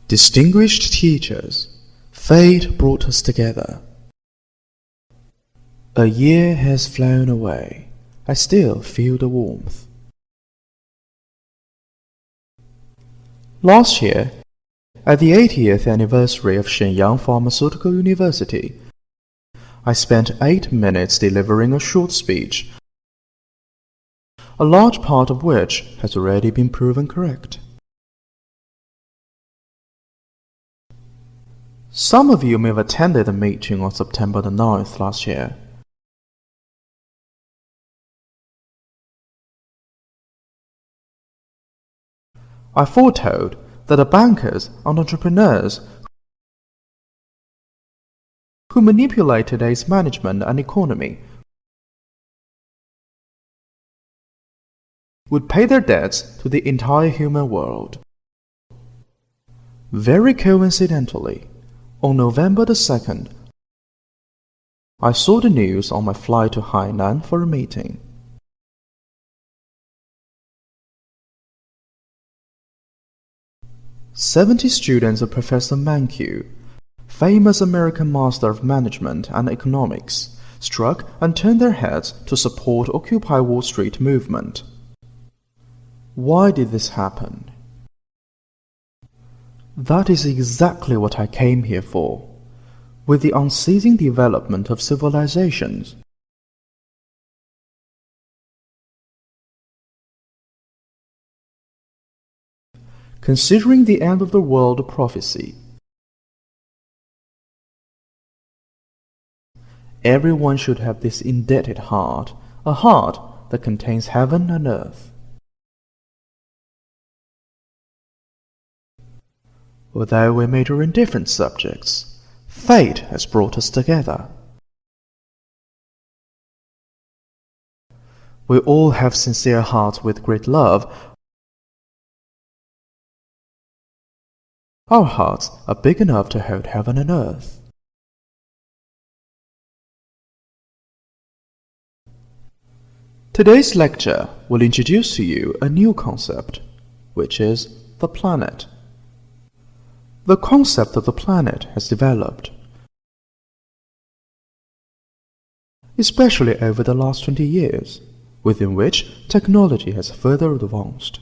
Distinguished teachers, fate brought us together. A year has flown away. I still feel the warmth. Last year, at the 80th anniversary of Shenyang Pharmaceutical University, I spent 8 minutes delivering a short speech, a large part of which has already been proven correct. Some of you may have attended the meeting on September the 9th last year. I foretold that the bankers and entrepreneurs who manipulate today's management and economy would pay their debts to the entire human world. Very coincidentally, on November the 2nd, I saw the news on my flight to Hainan for a meeting. "70 students of Professor Mankiw, famous American master of management and economics, struck and turned their heads to support Occupy Wall Street movement. Why did this happen? That is exactly what I came here for. With the unceasing development of civilizations, considering the end of the world prophecy, everyone should have this indebted heart, a heart that contains heaven and earth. Although we major in different subjects, fate has brought us together. We all have sincere hearts with great love. Our hearts are big enough to hold heaven and earth. Today's lecture will introduce to you a new concept, which is the planet. The concept of the planet has developed, especially over the last 20 years, within which technology has further advanced.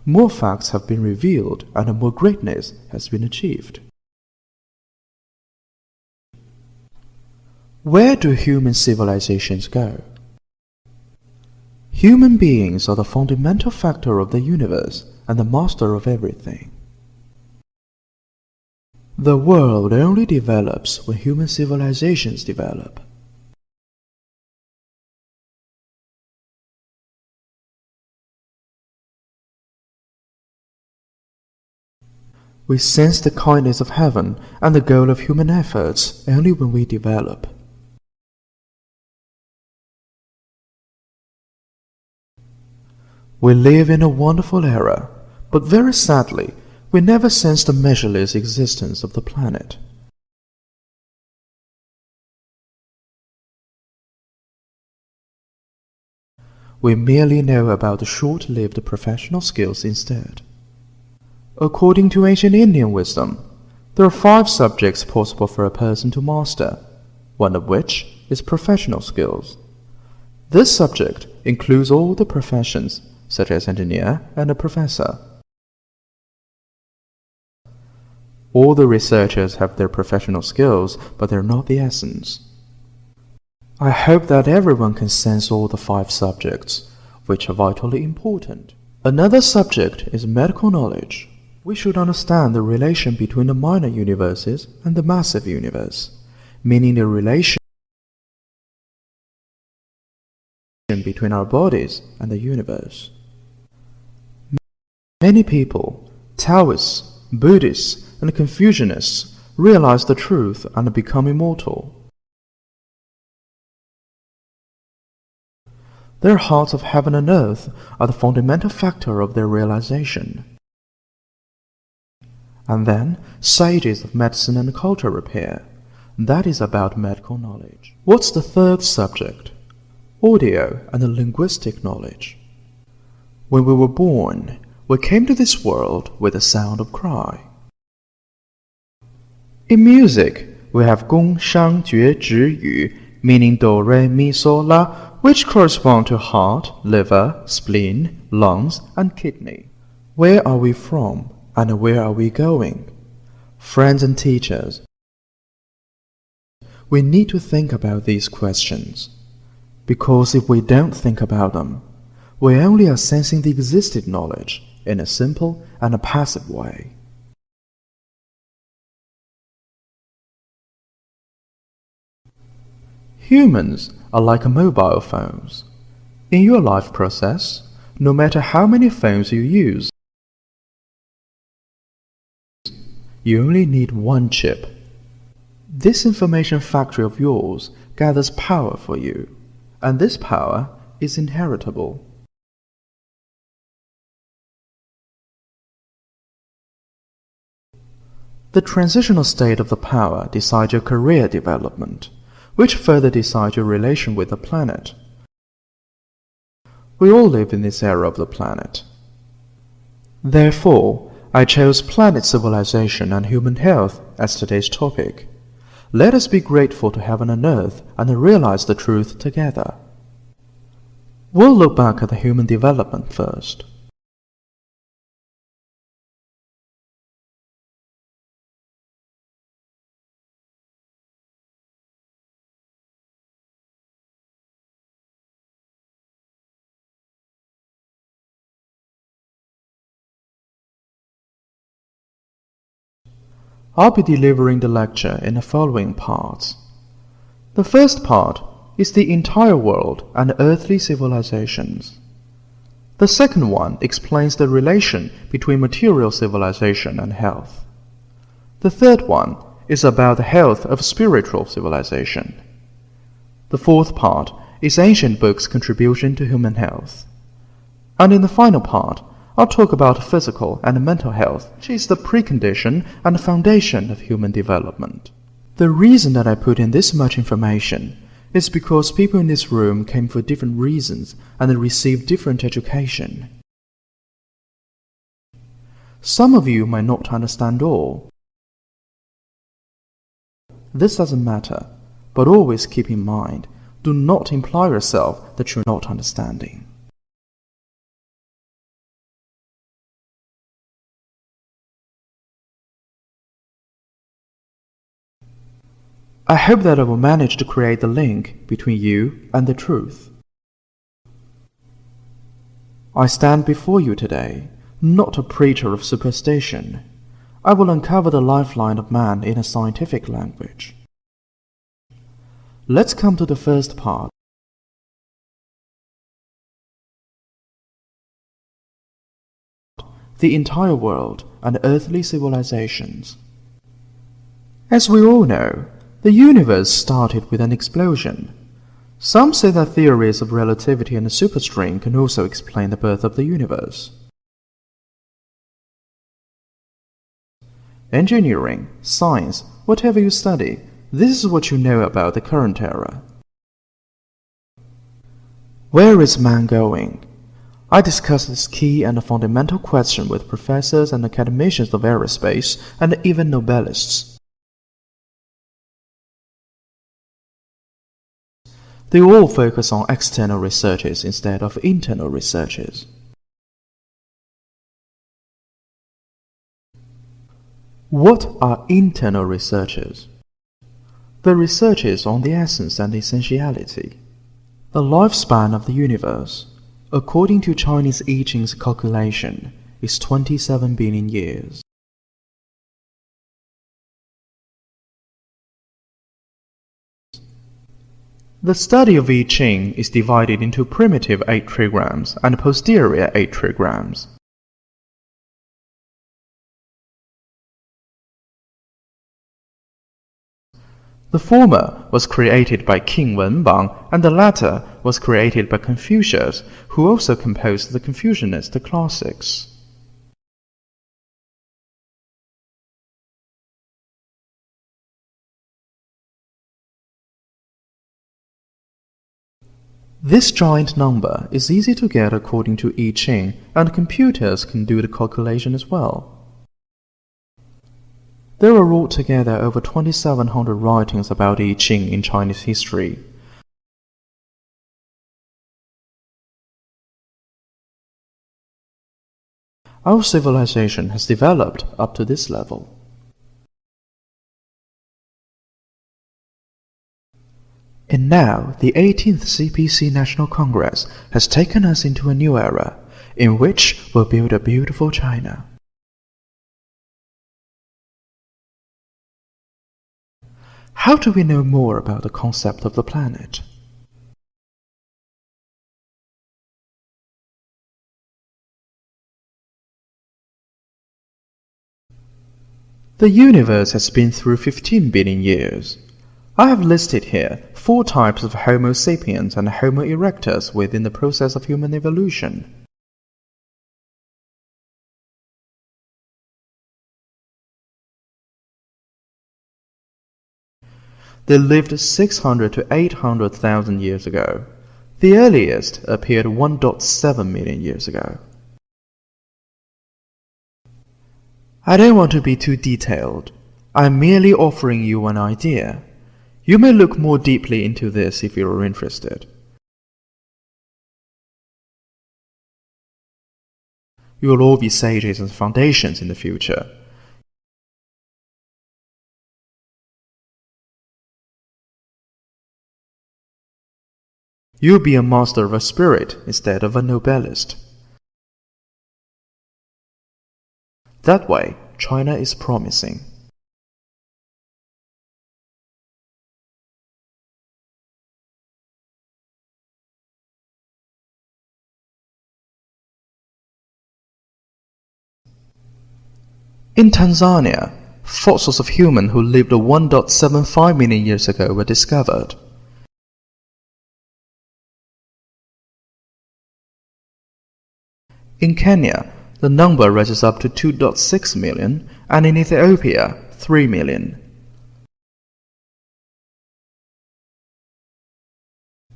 More facts have been revealed and more greatness has been achieved. Where do human civilizations go? Human beings are the fundamental factor of the universe and the master of everything. The world only develops when human civilizations develop. We sense the kindness of heaven and the goal of human efforts only when we develop. We live in a wonderful era, but very sadly, we never sense the measureless existence of the planet. We merely know about the short-lived professional skills instead. According to ancient Indian wisdom, there are 5 subjects possible for a person to master, one of which is professional skills. This subject includes all the professions, such as engineer and a professor. All the researchers have their professional skills, but they're not the essence. I hope that everyone can sense all the 5 subjects, which are vitally important. Another subject is medical knowledge. We should understand the relation between the minor universes and the massive universe, meaning the relation between our bodies and the universe. Many people, Taoists, Buddhists, and Confucianists realize the truth and become immortal. Their hearts of heaven and earth are the fundamental factor of their realization. And then, sages of medicine and culture appear. That is about medical knowledge. What's the 3rd subject? Audio and linguistic knowledge. When we were born, we came to this world with the sound of cry. In music, we have gong, shang, jue, zhi, yu, meaning do, re, mi, so, la, which correspond to heart, liver, spleen, lungs, and kidney. Where are we from, and where are we going? Friends and teachers, we need to think about these questions, because if we don't think about them, we only are sensing the existing knowledge in a simple and a passive way. Humans are like mobile phones. In your life process, no matter how many phones you use, you only need one chip. This information factory of yours gathers power for you, and this power is inheritable. The transitional state of the power decides your career development, which further decides your relation with the planet. We all live in this era of the planet. Therefore, I chose planet civilization and human health as today's topic. Let us be grateful to heaven and earth and realize the truth together. We'll look back at the human development first. I'll be delivering the lecture in the following parts. The first part is the entire world and earthly civilizations. The second one explains the relation between material civilization and health. The third one is about the health of spiritual civilization. The fourth part is ancient books' contribution to human health. And in the final part, I'll talk about physical and mental health, which is the precondition and foundation of human development. The reason that I put in this much information is because people in this room came for different reasons and received different education. Some of you might not understand all. This doesn't matter, but always keep in mind, do not imply yourself that you're not understanding. I hope that I will manage to create the link between you and the truth. I stand before you today, not a preacher of superstition. I will uncover the lifeline of man in a scientific language. Let's come to the first part. The entire world and earthly civilizations. As we all know, the universe started with an explosion. Some say that theories of relativity and the superstring can also explain the birth of the universe. Engineering, science, whatever you study, this is what you know about the current era. Where is man going? I discuss this key and fundamental question with professors and academicians of aerospace and even Nobelists. They all focus on external researches instead of internal researches. What are internal researches? The researches on the essence and essentiality. The lifespan of the universe, according to Chinese I Ching's calculation, is 27 billion years. The study of I Ching is divided into primitive 8 trigrams and posterior 8 trigrams. The former was created by King Wenbang, and the latter was created by Confucius, who also composed the Confucianist classics. This giant number is easy to get according to I Ching, and computers can do the calculation as well. There are altogether over 2,700 writings about I Ching in Chinese history. Our civilization has developed up to this level. And now, the 18th CPC National Congress has taken us into a new era, in which we'll build a beautiful China. How do we know more about the concept of the planet? The universe has been through 15 billion years. I have listed here 4 types of Homo sapiens and Homo erectus within the process of human evolution. They lived 600 to 800,000 years ago. The earliest appeared 1.7 million years ago. I don't want to be too detailed. I am merely offering you an idea. You may look more deeply into this if you are interested. You will all be sages and foundations in the future. You'll be a master of a spirit instead of a nobelist. That way, China is promising. In Tanzania, fossils of humans who lived 1.75 million years ago were discovered. In Kenya, the number rises up to 2.6 million, and in Ethiopia, 3 million.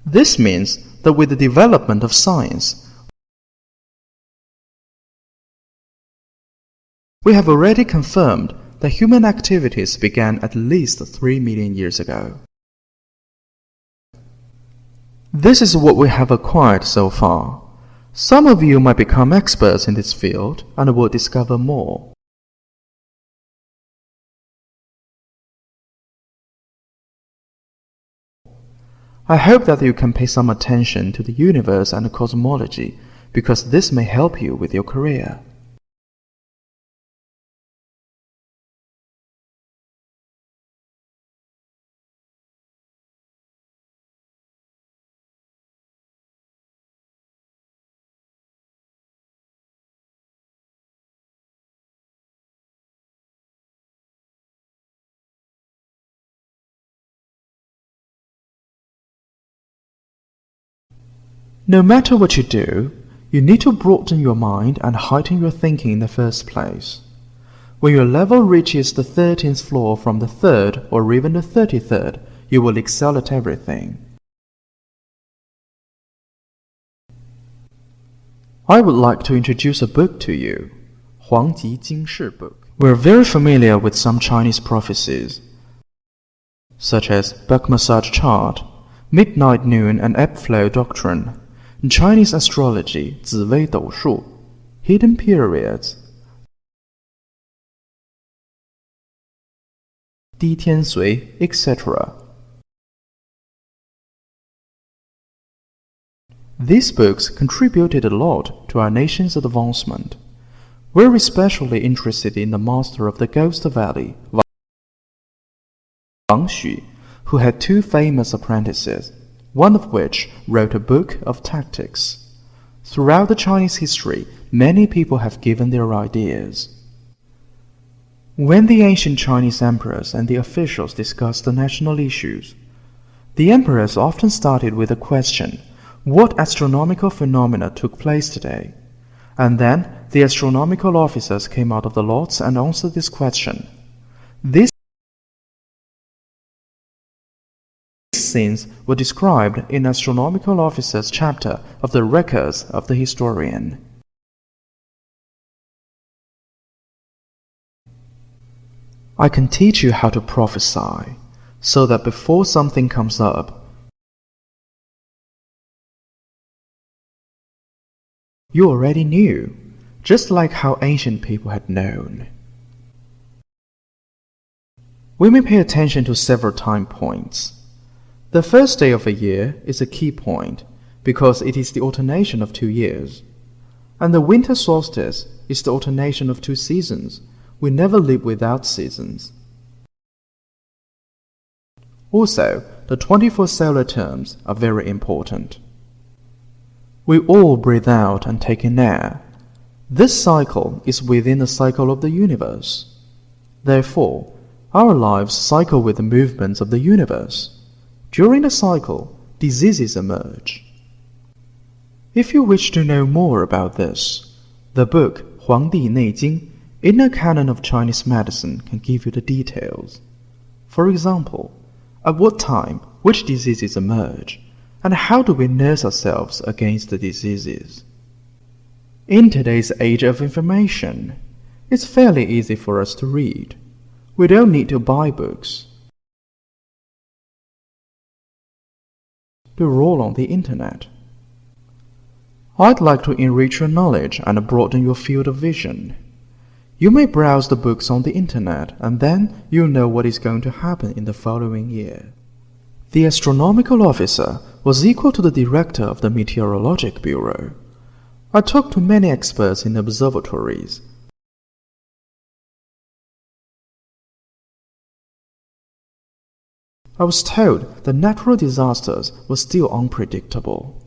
This means that with the development of science, we have already confirmed that human activities began at least 3 million years ago. This is what we have acquired so far. Some of you might become experts in this field and will discover more. I hope that you can pay some attention to the universe and cosmology, because this may help you with your career. No matter what you do, you need to broaden your mind and heighten your thinking in the first place. When your level reaches the 13th floor from the 3rd or even the 33rd, you will excel at everything. I would like to introduce a book to you, Huang Taikang book. We're very familiar with some Chinese prophecies, such as back massage chart, midnight noon and ebb flow doctrine, Chinese astrology, 紫微斗数, hidden periods, 低天髓, etc. These books contributed a lot to our nation's advancement. We're especially interested in the master of the Ghost Valley, Wang Xu, who had 2 famous apprentices, one of which wrote a book of tactics. Throughout the Chinese history, many people have given their ideas. When the ancient Chinese emperors and the officials discussed the national issues, the emperors often started with a question, what astronomical phenomena took place today? And then the astronomical officers came out of the lots and answered this question. This scenes were described in Astronomical Officer's chapter of the Records of the Historian. I can teach you how to prophesy, so that before something comes up, you already knew, just like how ancient people had known. We may pay attention to several time points. The first day of a year is a key point because it is the alternation of 2 years. And the winter solstice is the alternation of 2 seasons. We never live without seasons. Also, the 24 solar terms are very important. We all breathe out and take in air. This cycle is within the cycle of the universe. Therefore, our lives cycle with the movements of the universe. During the cycle, diseases emerge. If you wish to know more about this, the book Huang Taikang, Inner Canon of Chinese Medicine can give you the details. For example, at what time which diseases emerge, and how do we nurse ourselves against the diseases? In today's age of information, it's fairly easy for us to read. We don't need to buy books. They're all on the internet. I'd like to enrich your knowledge and broaden your field of vision. You may browse the books on the internet, and then you'll know what is going to happen in the following year. The astronomical officer was equal to the director of the meteorologic bureau. I talked to many experts in observatories. I was told that natural disasters were still unpredictable.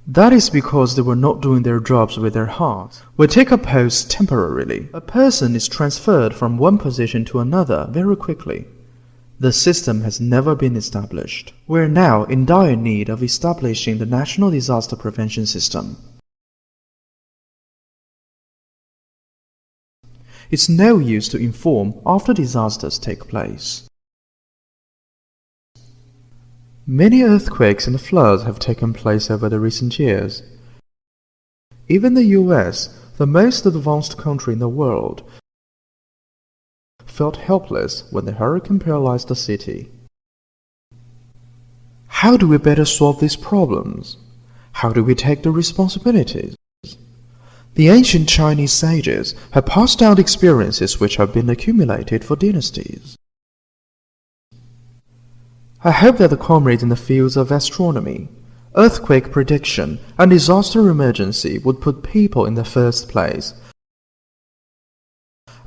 That is because they were not doing their jobs with their hearts. We take a post temporarily. A person is transferred from one position to another very quickly. The system has never been established. We are now in dire need of establishing the National Disaster Prevention System. It's no use to inform after disasters take place. Many earthquakes and floods have taken place over the recent years. Even the US, the most advanced country in the world, felt helpless when the hurricane paralyzed the city. How do we better solve these problems? How do we take the responsibilities? The ancient Chinese sages have passed down experiences which have been accumulated for dynasties. I hope that the comrades in the fields of astronomy, earthquake prediction, and disaster emergency would put people in the first place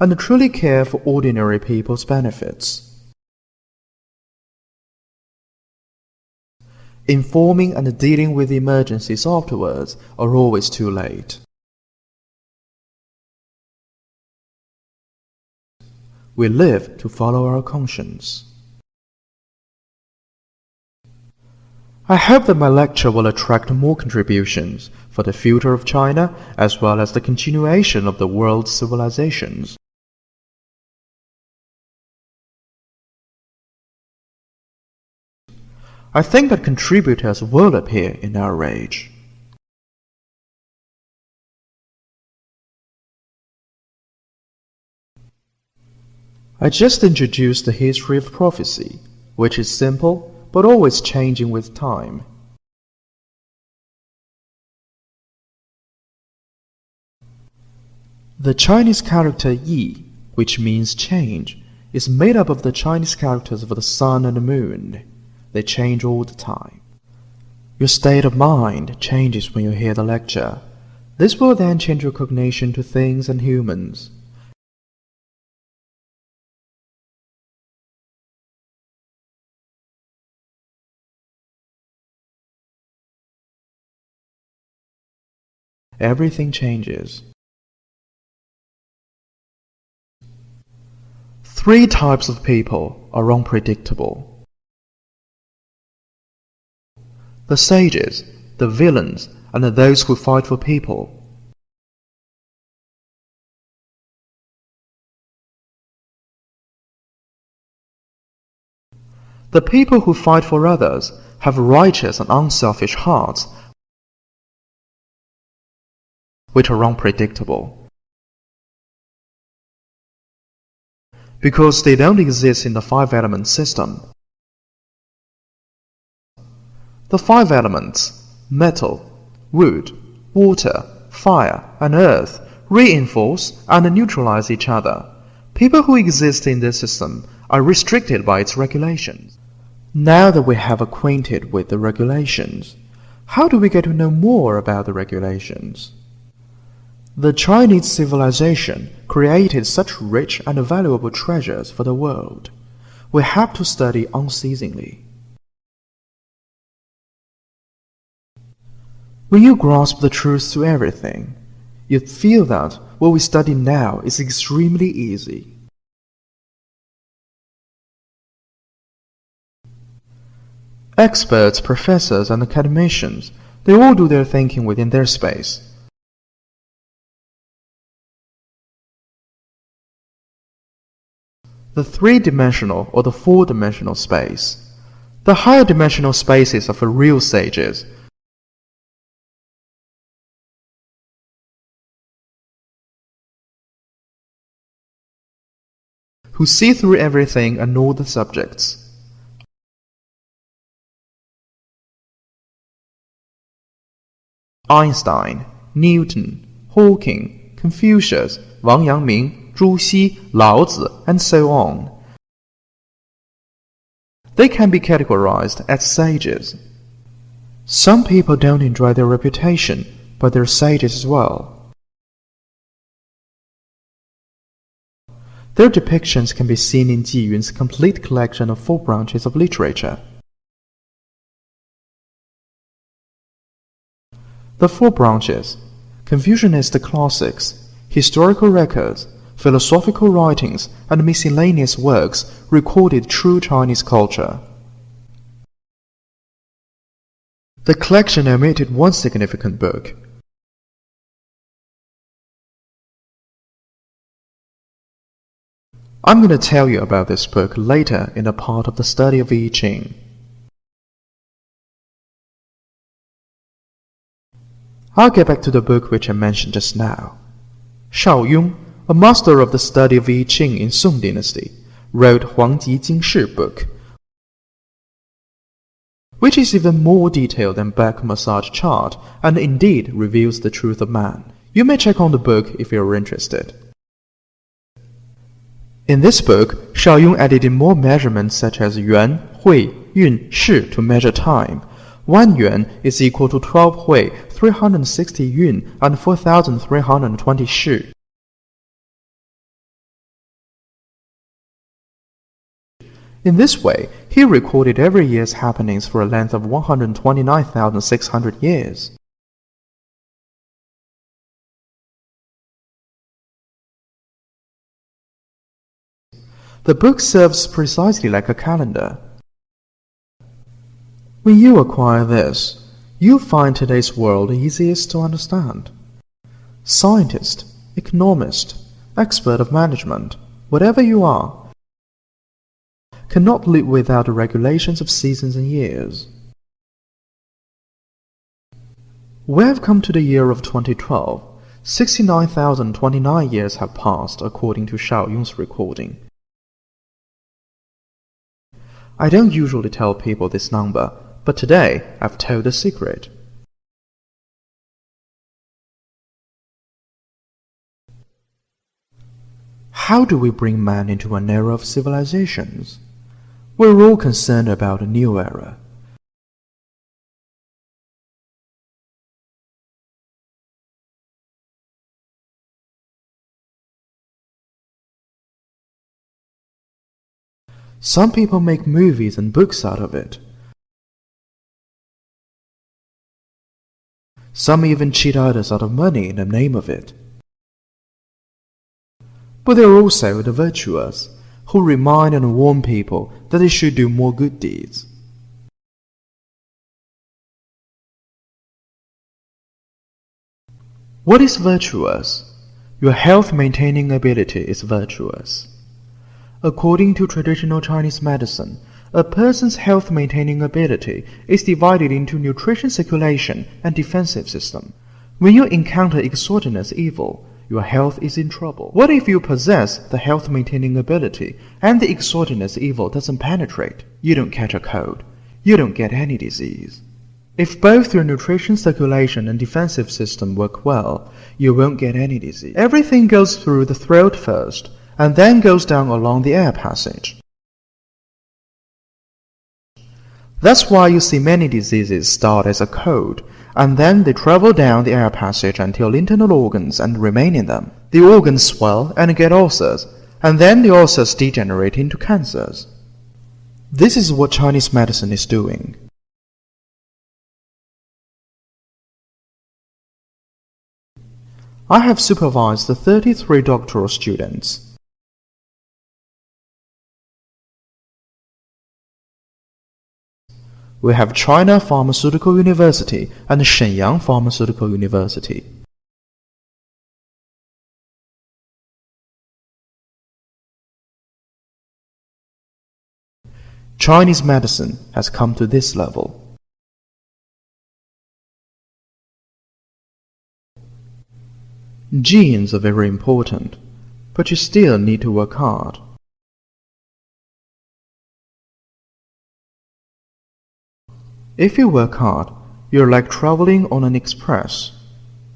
and truly care for ordinary people's benefits. Informing and dealing with emergencies afterwards are always too late. We live to follow our conscience. I hope that my lecture will attract more contributions for the future of China as well as the continuation of the world's civilizations. I think that contributors will appear in our age. I just introduced the history of prophecy, which is simple but always changing with time. The Chinese character Yi, which means change, is made up of the Chinese characters of the sun and the moon. They change all the time. Your state of mind changes when you hear the lecture. This will then change your cognition to things and humans. Everything changes. 3 types of people are unpredictable. The sages, the villains, and those who fight for people. The people who fight for others have righteous and unselfish hearts, which are unpredictable, because they don't exist in the five-element system. The five elements, metal, wood, water, fire, and earth, reinforce and neutralize each other. People who exist in this system are restricted by its regulations. Now that we have acquainted with the regulations, how do we get to know more about the regulations? The Chinese civilization created such rich and valuable treasures for the world. We have to study unceasingly. When you grasp the truth to everything, you feel that what we study now is extremely easy. Experts, professors, and academicians, they all do their thinking within their space. The three-dimensional or the four-dimensional space. The higher dimensional spaces are for real sages, who see through everything and all the subjects. Einstein, Newton, Hawking, Confucius, Wang Yangming, Zhu Xi, Lao Tzu, and so on. They can be categorized as sages. Some people don't enjoy their reputation, but they're sages as well. Their depictions can be seen in Ji Yun's complete collection of 4 branches of literature. The 4 branches: Confucianist classics, historical records, philosophical writings, and miscellaneous works recorded true Chinese culture. The collection omitted one significant book. I'm going to tell you about this book later in a part of the study of I Ching. I'll get back to the book which I mentioned just now. Shao Yong, a master of the study of I Ching in Song Dynasty, wrote Huang Taikang book, which is even more detailed than back massage chart and indeed reveals the truth of man. You may check on the book if you're interested. In this book, Shao Yong added in more measurements such as yuan, hui, yun, shi to measure time. 1 yuan is equal to 12 hui, 360 yun, and 4,320 shi. In this way, he recorded every year's happenings for a length of 129,600 years. The book serves precisely like a calendar. When you acquire this, you'll find today's world easiest to understand. Scientist, economist, expert of management, whatever you are, cannot live without the regulations of seasons and years. We have come to the year of 2012. 69,029 years have passed according to Shao Yong's recording. I don't usually tell people this number, but today I've told the secret. How do we bring man into an era of civilizations? We're all concerned about a new era. Some people make movies and books out of it. Some even cheat others out of money in the name of it. But there are also the virtuous, who remind and warn people that they should do more good deeds. What is virtuous? Your health-maintaining ability is virtuous. According to traditional Chinese medicine, A person's health-maintaining ability is divided into nutrition circulation and defensive system. When you encounter exogenous evil, your health is in trouble. What if you possess the health-maintaining ability and the exogenous evil doesn't penetrate? You don't catch a cold. You don't get any disease. If both your nutrition circulation and defensive system work well, you won't get any disease. Everything goes through the throat first, and then goes down along the air passage. That's why you see many diseases start as a cold, and then they travel down the air passage until internal organs and remain in them. The organs swell and get ulcers, and then the ulcers degenerate into cancers. This is what Chinese medicine is doing. I have supervised the 33 doctoral students. We have China Pharmaceutical University and Shenyang Pharmaceutical University. Chinese medicine has come to this level. Genes are very important, but you still need to work hard. If you work hard, you're like traveling on an express,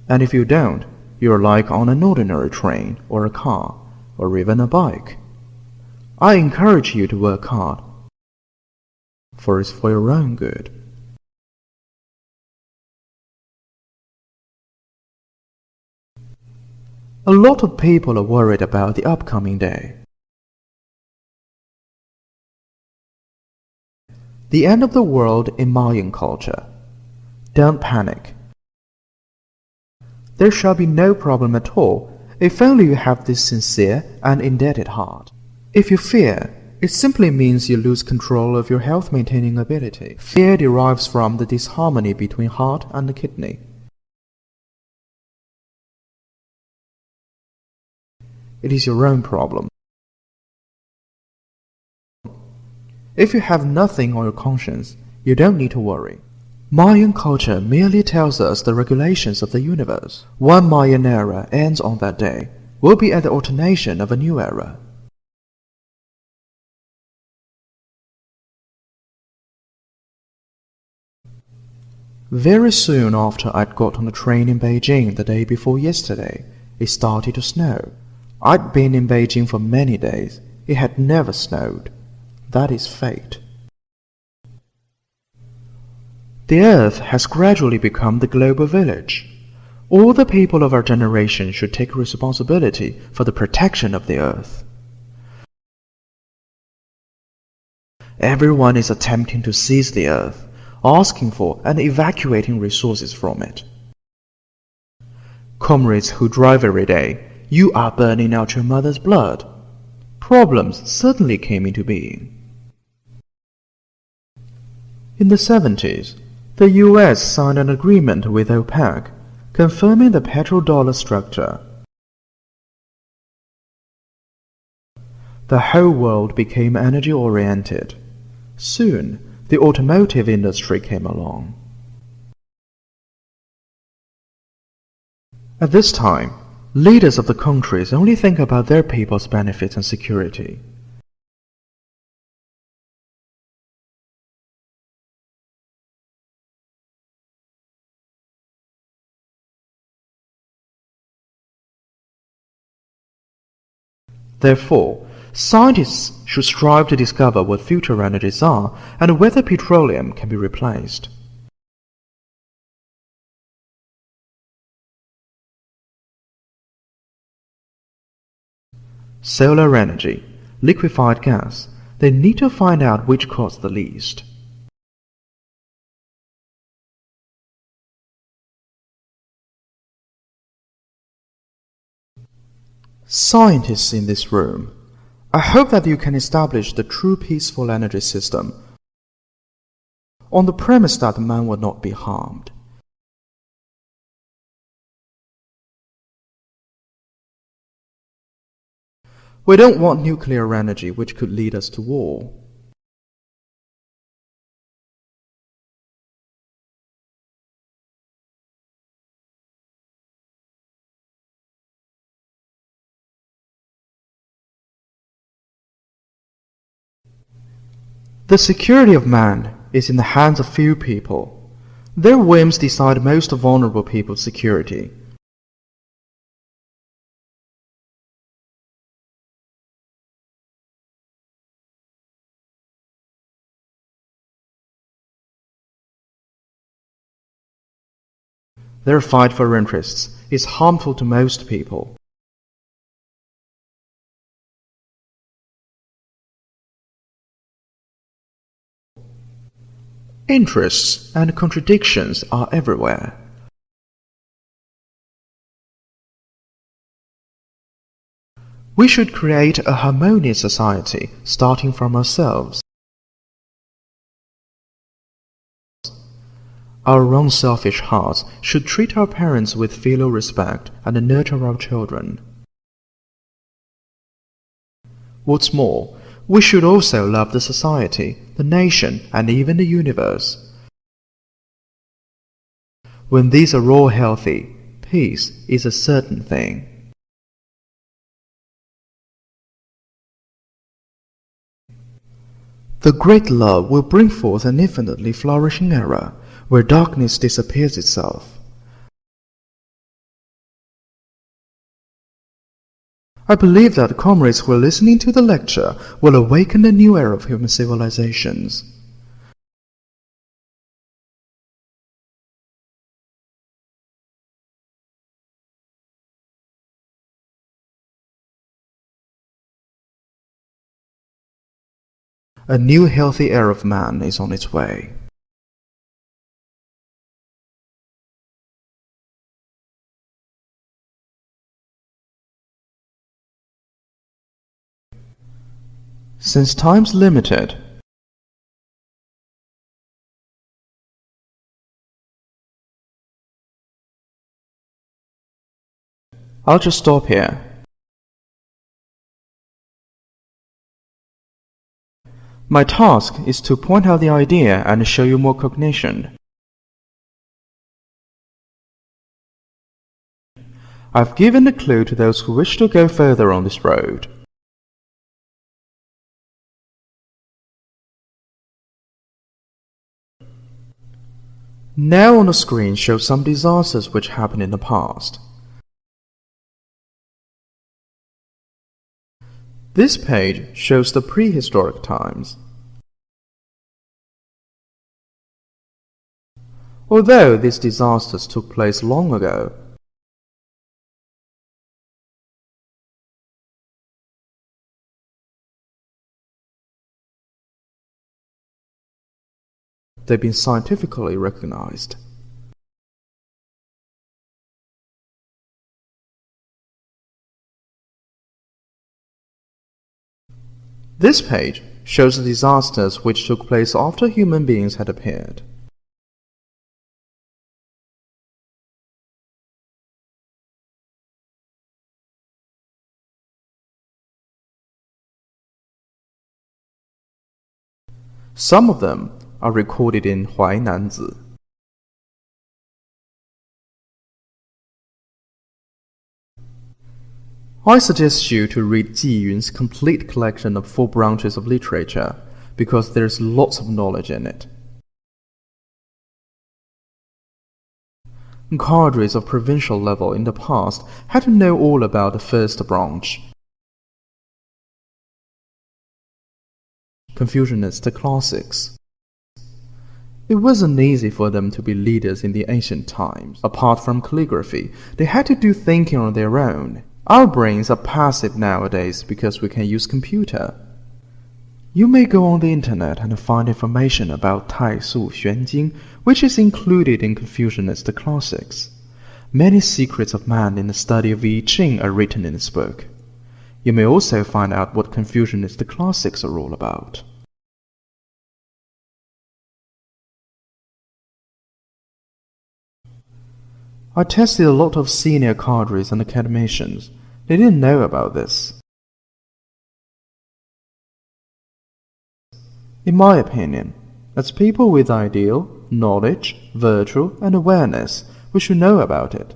and if you don't, you're like on an ordinary train or a car or even a bike. I encourage you to work hard, for it's for your own good. A lot of people are worried about the upcoming day. The end of the world in Mayan culture. Don't panic. There shall be no problem at all if only you have this sincere and indebted heart. If you fear, it simply means you lose control of your health-maintaining ability. Fear derives from the disharmony between heart and the kidney. It is your own problem. If you have nothing on your conscience, you don't need to worry. Mayan culture merely tells us the regulations of the universe. One Mayan era ends on that day. We'll be at the alternation of a new era. Very soon after I'd got on the train in Beijing the day before yesterday, it started to snow. I'd been in Beijing for many days. It had never snowed. That is fate. The earth has gradually become the global village. All the people of our generation should take responsibility for the protection of the earth. Everyone is attempting to seize the earth, asking for and evacuating resources from it. Comrades who drive every day, you are burning out your mother's blood. Problems suddenly came into being. In the 70s, the US signed an agreement with OPEC, confirming the petrodollar structure. The whole world became energy-oriented. Soon, the automotive industry came along. At this time, leaders of the countries only think about their people's benefits and security. Therefore, scientists should strive to discover what future energies are and whether petroleum can be replaced. Solar energy, liquefied gas, they need to find out which costs the least. Scientists in this room, I hope that you can establish the true peaceful energy system on the premise that man will not be harmed. We don't want nuclear energy which could lead us to war. The security of man is in the hands of few people. Their whims decide most vulnerable people's security. Their fight for interests is harmful to most people. Interests and contradictions are everywhere. We should create a harmonious society starting from ourselves. Our unselfish hearts should treat our parents with filial respect and nurture our children. What's more, we should also love the society, the nation, and even the universe. When these are all healthy, peace is a certain thing. The great love will bring forth an infinitely flourishing era, where darkness disappears itself. I believe that comrades who are listening to the lecture will awaken a new era of human civilizations. A new healthy era of man is on its way. Since time's limited, I'll just stop here. My task is to point out the idea and show you more cognition. I've given a clue to those who wish to go further on this road. Now on the screen shows some disasters which happened in the past. This page shows the prehistoric times. Although these disasters took place long ago, they've been scientifically recognized. This page shows the disasters which took place after human beings had appeared. Some of them are recorded in Huainanzi. I suggest you to read Ji Yun's complete collection of 4 branches of literature, because there's lots of knowledge in it. Cadres of provincial level in the past had to know all about the first branch, Confucianist classics. It wasn't easy for them to be leaders in the ancient times. Apart from calligraphy, they had to do thinking on their own. Our brains are passive nowadays because we can use computer. You may go on the internet and find information about Tai Su Xuan Jing, which is included in Confucianist classics. Many secrets of man in the study of I Ching are written in this book. You may also find out what Confucianist classics are all about. I tested a lot of senior cadres and academicians. They didn't know about this. In my opinion, as people with ideal, knowledge, virtue, and awareness, we should know about it.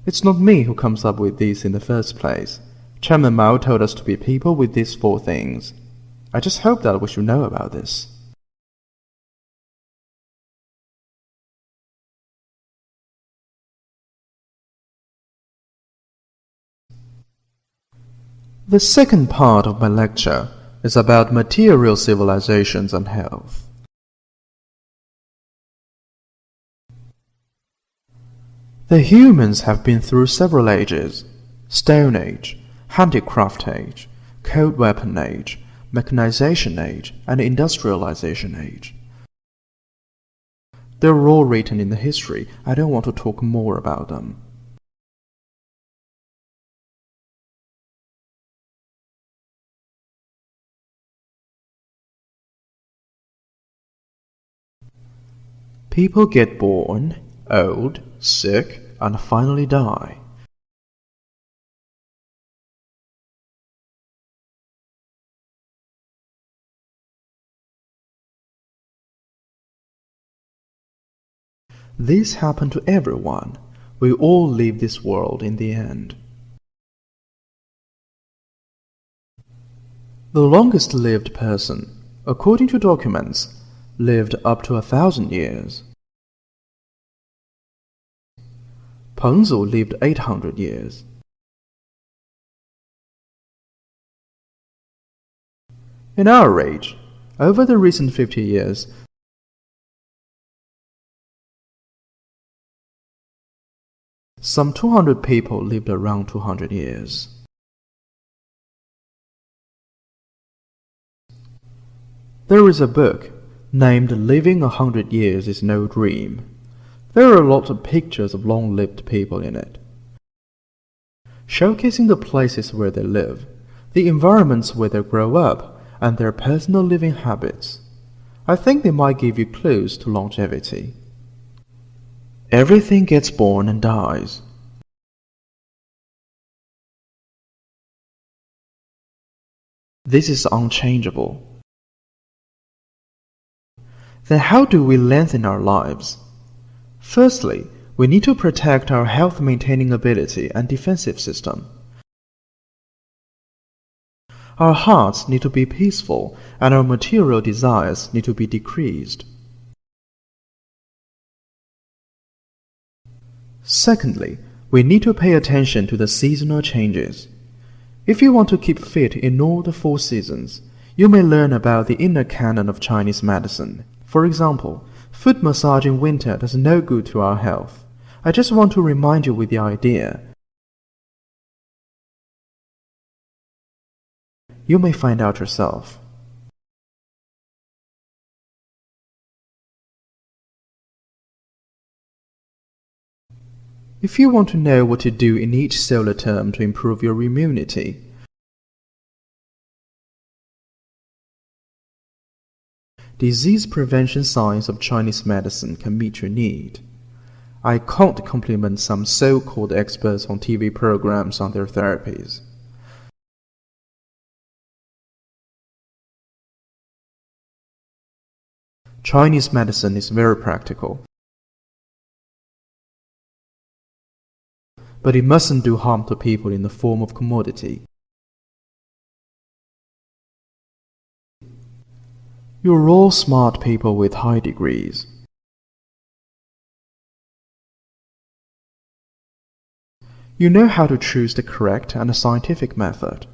It's not me who comes up with these in the first place. Chairman Mao told us to be people with these 4 things. I just hope that we should know about this. The second part of my lecture is about material civilizations and health. The humans have been through several ages: Stone Age, Handicraft Age, Cold Weapon Age, Mechanization Age, and Industrialization Age. They're all written in the history. I don't want to talk more about them. People get born, old, sick, and finally die. This happened to everyone. We all leave this world in the end. The longest-lived person, according to documents, lived up to 1,000 years. Pengzu lived 800 years. In our age, over the recent 50 years, some 200 people lived around 200 years. There is a book named Living 100 Years is No Dream. There are lots of pictures of long-lived people in it, showcasing the places where they live, the environments where they grow up, and their personal living habits. I think they might give you clues to longevity. Everything gets born and dies. This is unchangeable. Then how do we lengthen our lives? Firstly, we need to protect our health-maintaining ability and defensive system. Our hearts need to be peaceful, and our material desires need to be decreased. Secondly, we need to pay attention to the seasonal changes. If you want to keep fit in all the 4 seasons, you may learn about the inner canon of Chinese medicine. For example, foot massage in winter does no good to our health. I just want to remind you with the idea. You may find out yourself. If you want to know what to do in each solar term to improve your immunity, disease prevention science of Chinese medicine can meet your need. I can't compliment some so-called experts on TV programs on their therapies. Chinese medicine is very practical, but it mustn't do harm to people in the form of commodity. You're all smart people with high degrees. You know how to choose the correct and scientific method.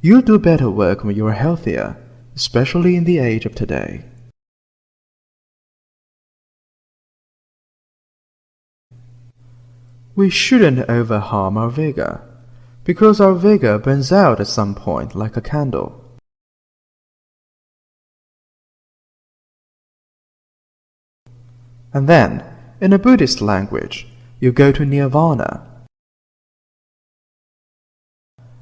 You'll do better work when you're healthier, especially in the age of today. We shouldn't overharm our vigor, because our vigor burns out at some point like a candle. And then, in a Buddhist language, you go to nirvana.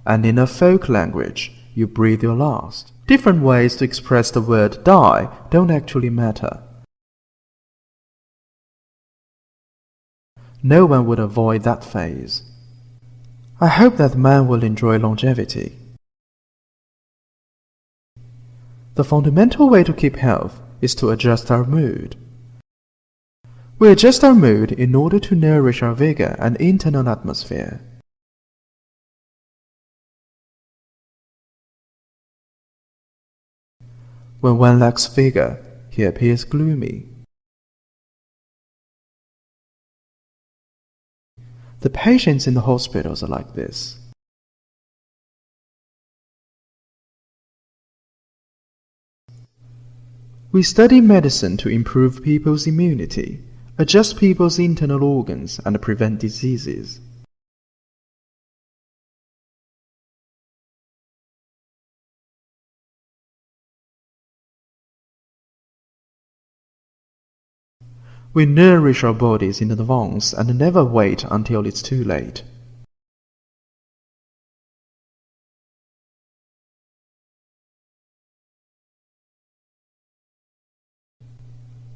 And in a folk language, you breathe your last. Different ways to express the word die don't actually matter. No one would avoid that phase. I hope that man will enjoy longevity. The fundamental way to keep health is to adjust our mood. We adjust our mood in order to nourish our vigor and internal atmosphere. When one lacks vigor, he appears gloomy. The patients in the hospitals are like this. We study medicine to improve people's immunity, adjust people's internal organs, and prevent diseases. We nourish our bodies in advance and never wait until it's too late.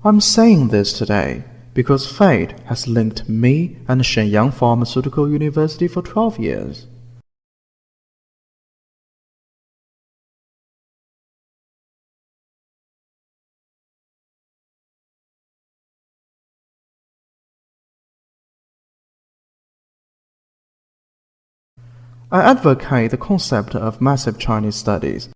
I'm saying this today because fate has linked me and Shenyang Pharmaceutical University for 12 years. I advocate the concept of Massive Chinese Studies,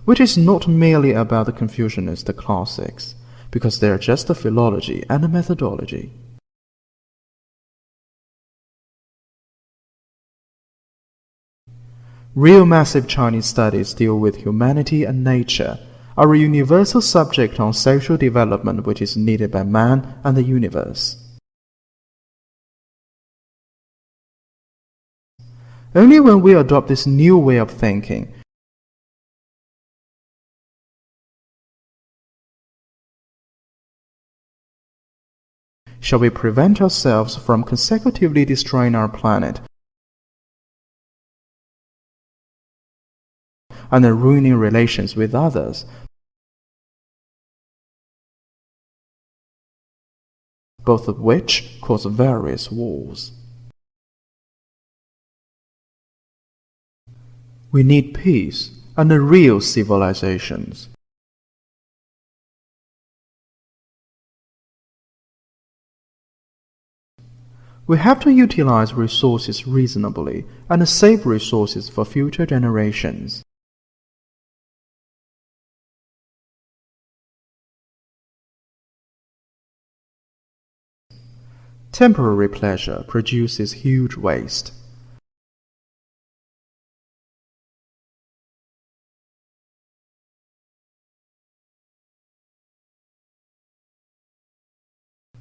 which is not merely about the Confucianist classics, because they are just a philology and a methodology. Real Massive Chinese Studies deal with humanity and nature, are a universal subject on social development which is needed by man and the universe. Only when we adopt this new way of thinking shall we prevent ourselves from consecutively destroying our planet and ruining relations with others, both of which cause various wars. We need peace and real civilizations. We have to utilize resources reasonably and save resources for future generations. Temporary pleasure produces huge waste.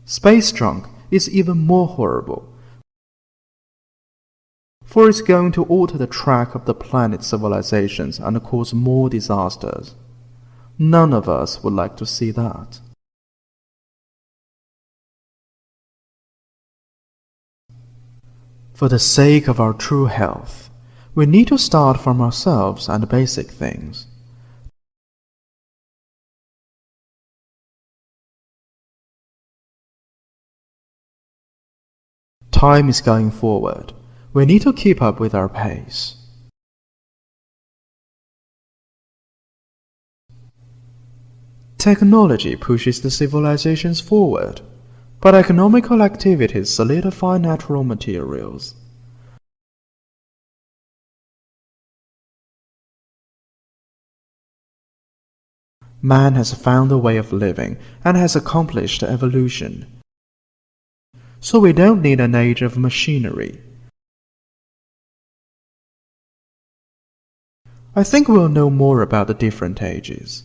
Space junk is even more horrible, for it's going to alter the track of the planet's civilizations and cause more disasters. None of us would like to see that. For the sake of our true health, we need to start from ourselves and basic things. Time is going forward. We need to keep up with our pace. Technology pushes the civilizations forward, but economical activities solidify natural materials. Man has found a way of living and has accomplished evolution. So we don't need an age of machinery. I think we'll know more about the different ages.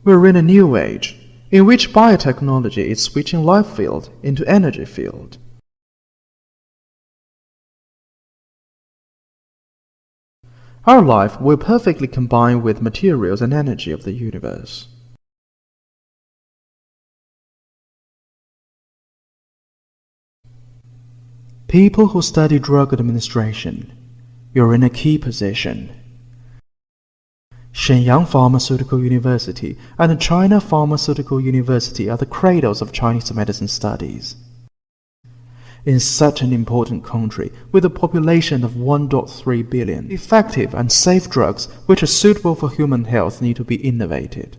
We're in a new age, in which biotechnology is switching life field into energy field. Our life will perfectly combine with materials and energy of the universe. People who study drug administration, you're in a key position. Shenyang Pharmaceutical University and China Pharmaceutical University are the cradles of Chinese medicine studies. In such an important country, with a population of 1.3 billion, effective and safe drugs which are suitable for human health need to be innovated.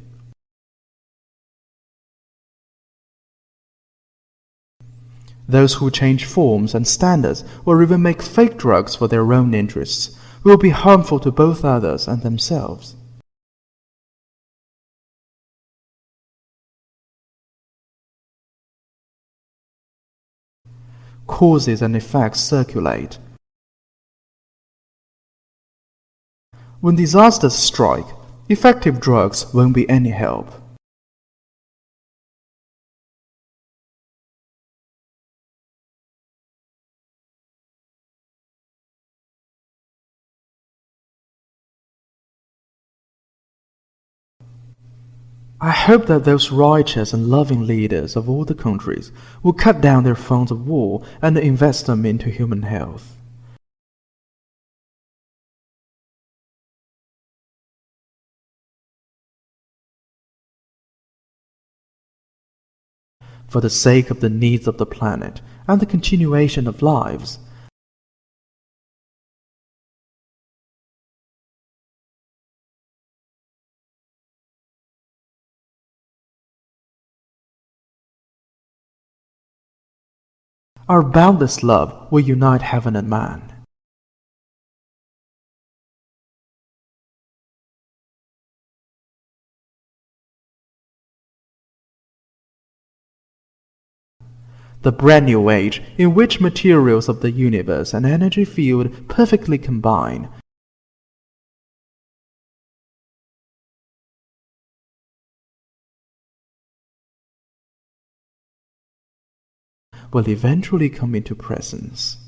Those who change forms and standards or even make fake drugs for their own interests will be harmful to both others and themselves. Causes and effects circulate. When disasters strike, effective drugs won't be any help. I hope that those righteous and loving leaders of all the countries will cut down their funds of war and invest them into human health. For the sake of the needs of the planet and the continuation of lives, our boundless love will unite heaven and man. The brand new age in which materials of the universe and energy field perfectly combine will eventually come into presence.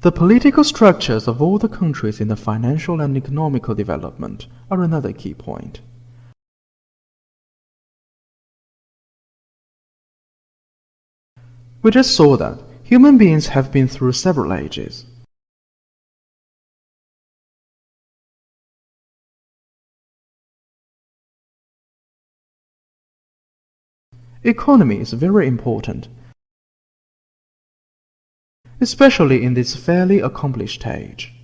The political structures of all the countries in the financial and economical development are another key point. We just saw that human beings have been through several ages. Economy is very important, especially in this fairly accomplished age.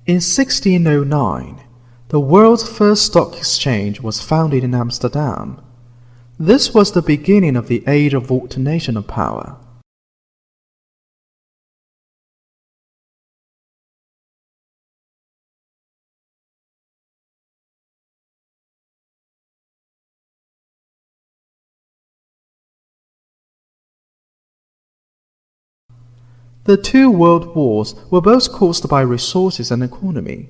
In 1609, the world's first stock exchange was founded in Amsterdam. This was the beginning of the age of alternation of power. The two world wars were both caused by resources and economy.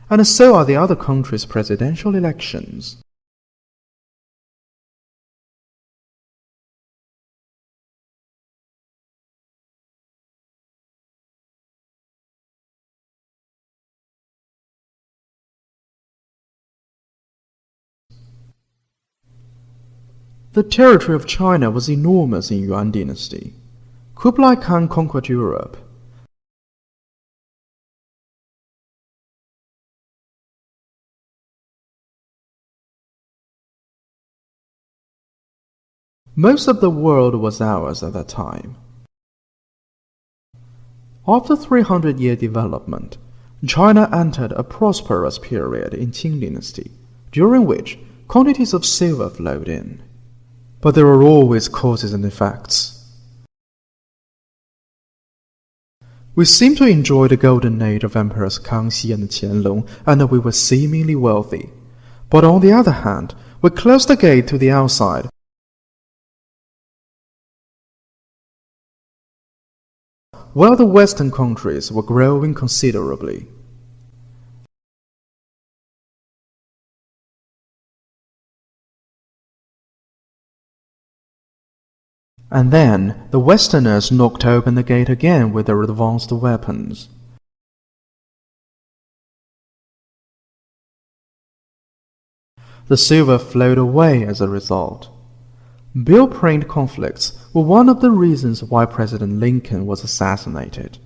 And so are the other countries' presidential elections. The territory of China was enormous in Yuan dynasty. Kublai Khan conquered Europe. Most of the world was ours at that time. After 300-year development, China entered a prosperous period in Qing dynasty, during which quantities of silver flowed in. But there are always causes and effects. We seem to enjoy the golden age of Emperors Kangxi and Qianlong, and we were seemingly wealthy. But on the other hand, we closed the gate to the outside, while the Western countries were growing considerably. And then the Westerners knocked open the gate again with their advanced weapons. The silver flowed away as a result. Bill-print conflicts were one of the reasons why President Lincoln was assassinated.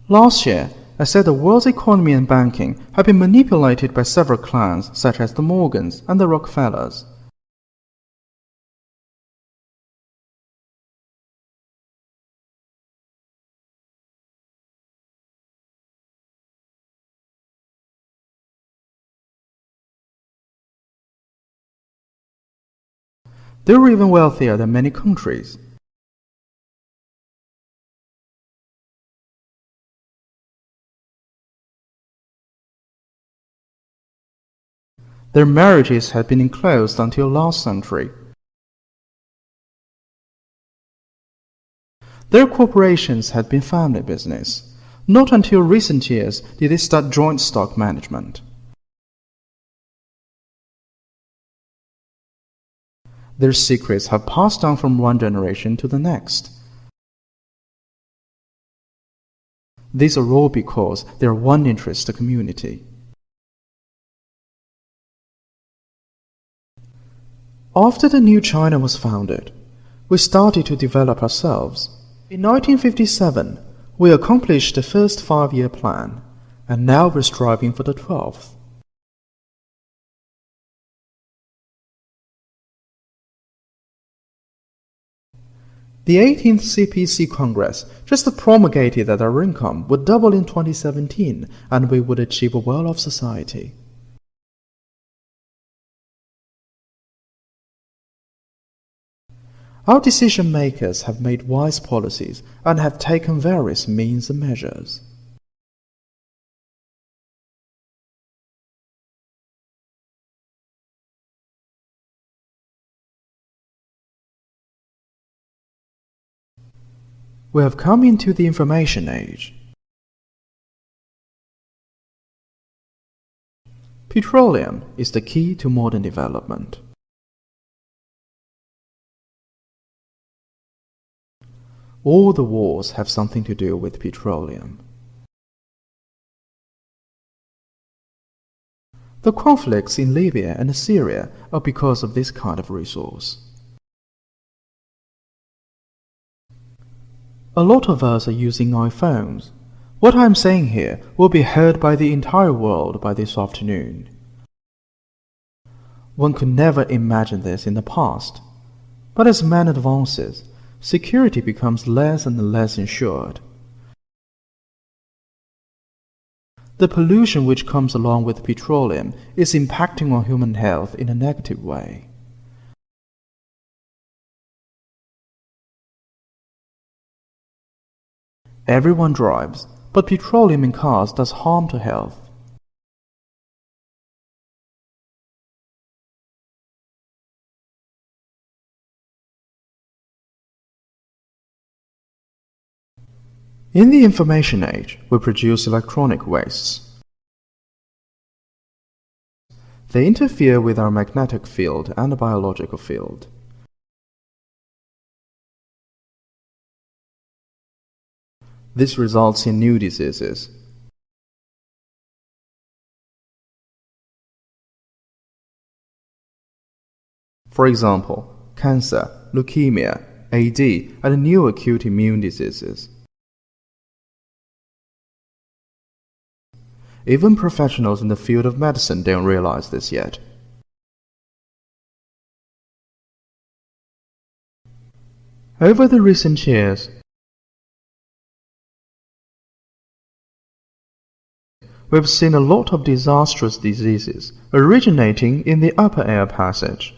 Last year, I said the world's economy and banking had been manipulated by several clans such as the Morgans and the Rockefellers. They were even wealthier than many countries. Their marriages had been enclosed until last century. Their corporations had been family business. Not until recent years did they start joint stock management. Their secrets have passed down from one generation to the next. These are all because they are one interest community. After the new China was founded, we started to develop ourselves. In 1957, we accomplished the first 5-year plan, and now we're striving for the 12th. The 18th CPC Congress just promulgated that our income would double in 2017 and we would achieve a well-off society. Our decision makers have made wise policies and have taken various means and measures. We have come into the information age. Petroleum is the key to modern development. All the wars have something to do with petroleum. The conflicts in Libya and Syria are because of this kind of resource. A lot of us are using iPhones. What I'm saying here will be heard by the entire world by this afternoon. One could never imagine this in the past, but as man advances, security becomes less and less ensured. The pollution which comes along with petroleum is impacting on human health in a negative way. Everyone drives, but petroleum in cars does harm to health. In the information age, we produce electronic wastes. They interfere with our magnetic field and biological field. This results in new diseases. For example, cancer, leukemia, AD, and new acute immune diseases. Even professionals in the field of medicine don't realize this yet. Over the recent years, we've seen a lot of disastrous diseases originating in the upper air passage.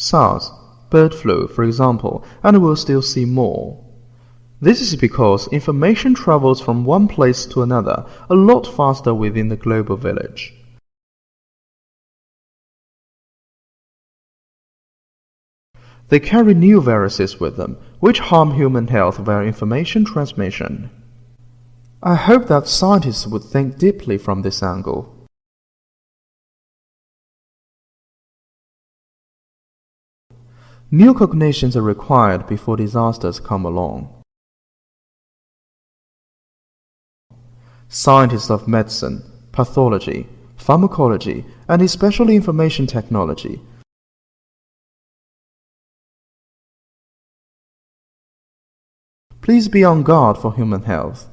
SARS, bird flu, for example, and we'll still see more. This is because information travels from one place to another a lot faster within the global village. They carry new viruses with them, which harm human health via information transmission. I hope that scientists would think deeply from this angle. New cognitions are required before disasters come along. Scientists of medicine, pathology, pharmacology, and especially information technology please be on guard for human health.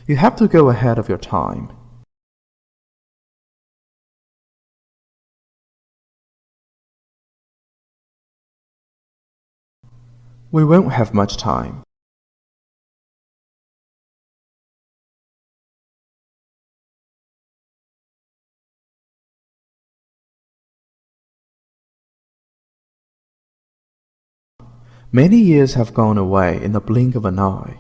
You have to go ahead of your time. We won't have much time. Many years have gone away in the blink of an eye.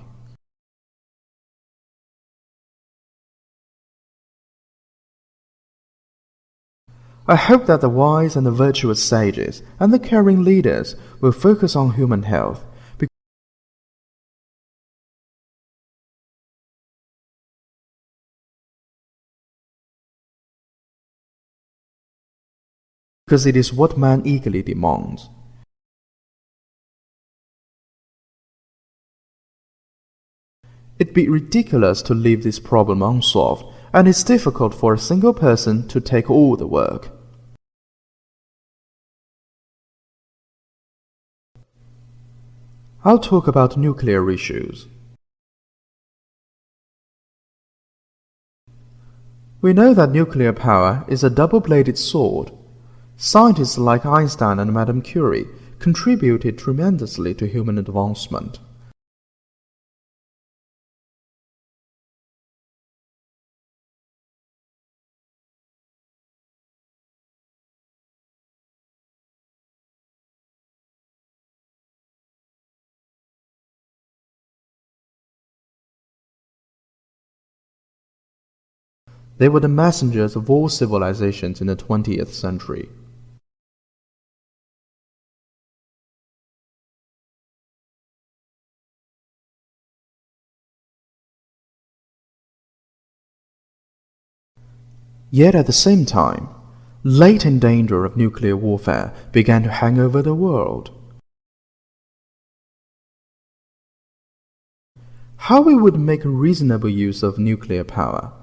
I hope that the wise and the virtuous sages and the caring leaders will focus on human health, because it is what man eagerly demands. It'd be ridiculous to leave this problem unsolved, and it's difficult for a single person to take all the work. I'll talk about nuclear issues. We know that nuclear power is a double-bladed sword. Scientists like Einstein and Madame Curie contributed tremendously to human advancement. They were the messengers of all civilizations in the 20th century. Yet at the same time, latent danger of nuclear warfare began to hang over the world. How we would make reasonable use of nuclear power?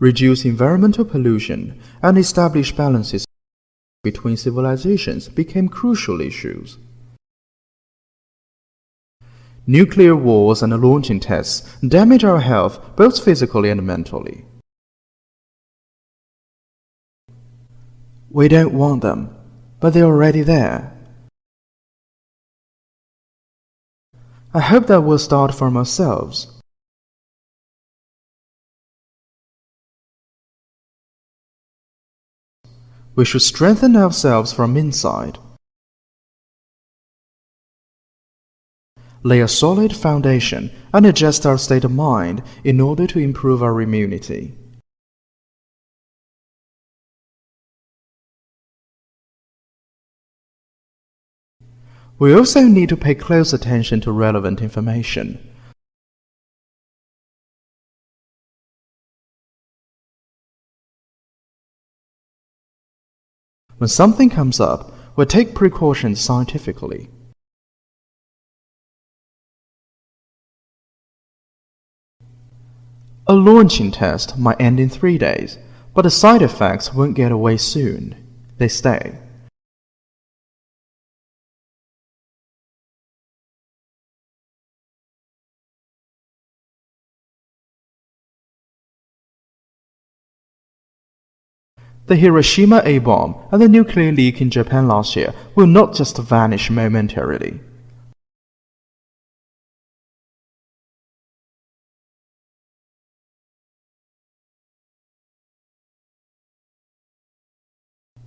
Reduce environmental pollution and establish balances between civilizations became crucial issues. Nuclear wars and launching tests damage our health both physically and mentally. We don't want them, but they're already there. I hope that we'll start from ourselves. We should strengthen ourselves from inside. Lay a solid foundation and adjust our state of mind in order to improve our immunity. We also need to pay close attention to relevant information. When something comes up, we take precautions scientifically. A launching test might end in 3 days, but the side effects won't get away soon. They stay. The Hiroshima A-bomb and the nuclear leak in Japan last year will not just vanish momentarily.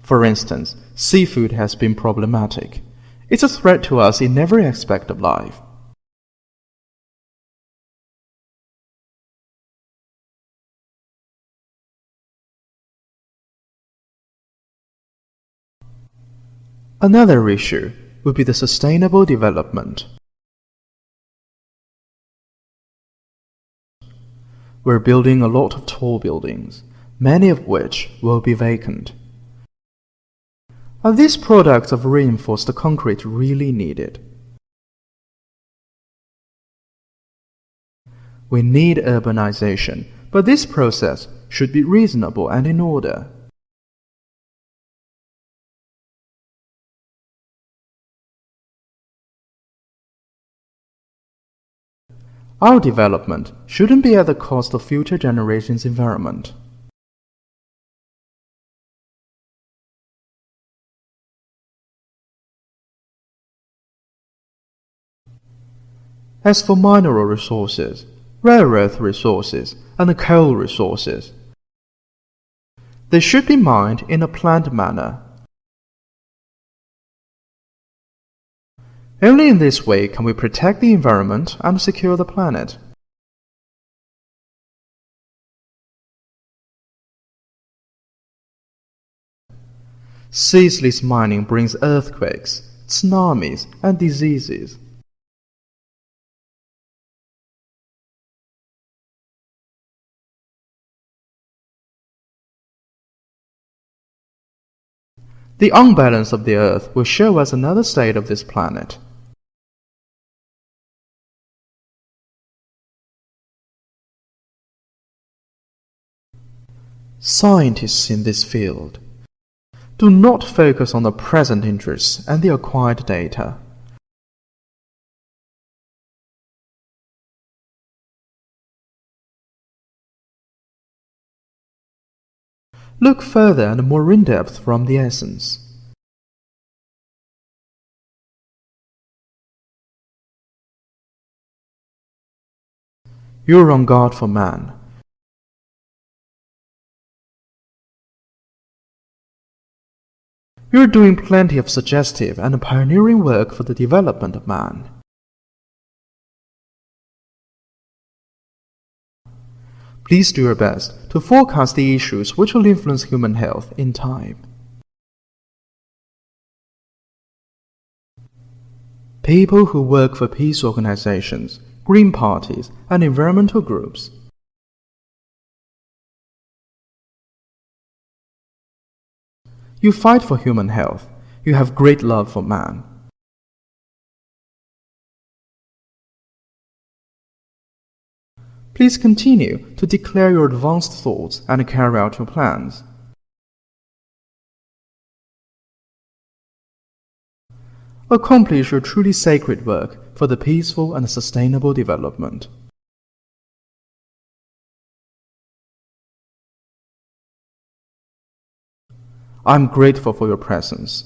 For instance, seafood has been problematic. It's a threat to us in every aspect of life. Another issue would be the sustainable development. We're building a lot of tall buildings, many of which will be vacant. Are these products of reinforced concrete really needed? We need urbanization, but this process should be reasonable and in order. Our development shouldn't be at the cost of future generations' environment. As for mineral resources, rare earth resources, and coal resources, they should be mined in a planned manner. Only in this way can we protect the environment and secure the planet. Ceaseless mining brings earthquakes, tsunamis, and diseases. The unbalance of the earth will show us another state of this planet. Scientists in this field do not focus on the present interests and the acquired data. Look further and more in-depth from the essence. You're on guard for man. You're doing plenty of suggestive and pioneering work for the development of man. Please do your best to forecast the issues which will influence human health in time. People who work for peace organizations, green parties, and environmental groups you fight for human health. You have great love for man. Please continue to declare your advanced thoughts and carry out your plans. Accomplish your truly sacred work for the peaceful and sustainable development. I'm grateful for your presence.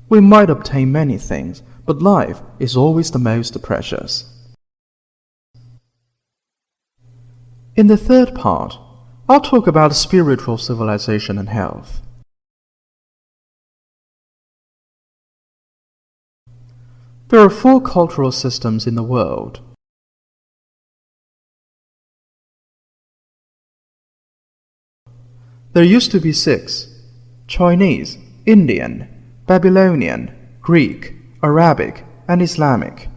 We might obtain many things, but life is always the most precious. In the third part, I'll talk about spiritual civilization and health. There are 4 cultural systems in the world. There used to be 6: Chinese, Indian, Babylonian, Greek, Arabic, and Islamic.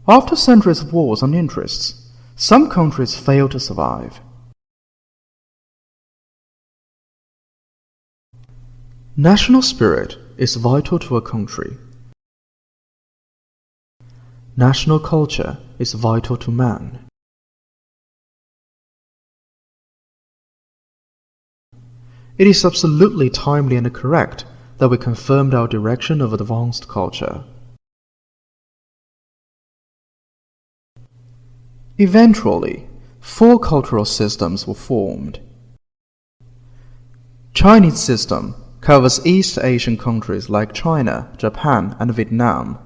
After centuries of wars and interests, some countries failed to survive. National spirit is vital to a country. National culture is vital to man. It is absolutely timely and correct that we confirmed our direction of advanced culture. Eventually, 4 cultural systems were formed. Chinese system covers East Asian countries like China, Japan, and Vietnam.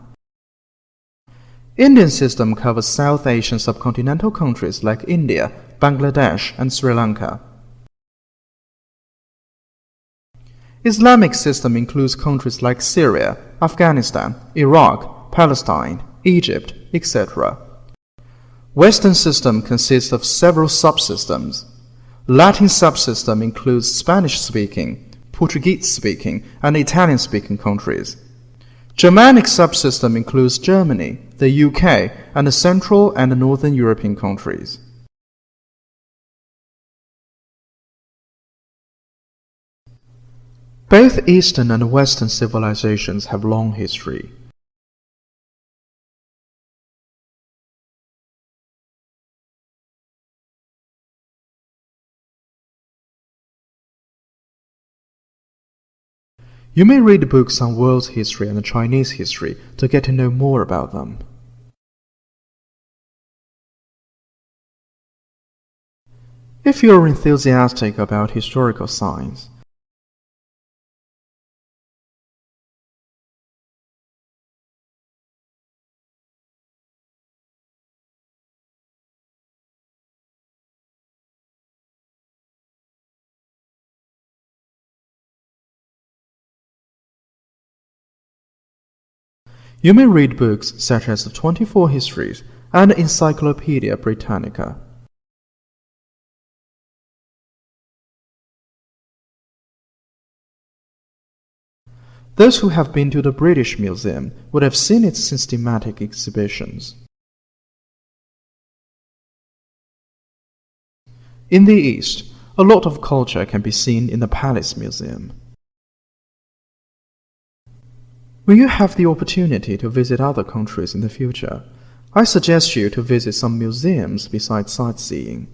Indian system covers South Asian subcontinental countries like India, Bangladesh, and Sri Lanka. Islamic system includes countries like Syria, Afghanistan, Iraq, Palestine, Egypt, etc. Western system consists of several subsystems. Latin subsystem includes Spanish-speaking, Portuguese-speaking, and Italian-speaking countries. Germanic subsystem includes Germany, the UK, and the Central and Northern European countries. Both Eastern and Western civilizations have long history. You may read books on world history and Chinese history to get to know more about them. If you are enthusiastic about historical science, you may read books such as the 24 Histories and Encyclopedia Britannica. Those who have been to the British Museum would have seen its systematic exhibitions. In the East, a lot of culture can be seen in the Palace Museum. When you have the opportunity to visit other countries in the future, I suggest you to visit some museums besides sightseeing.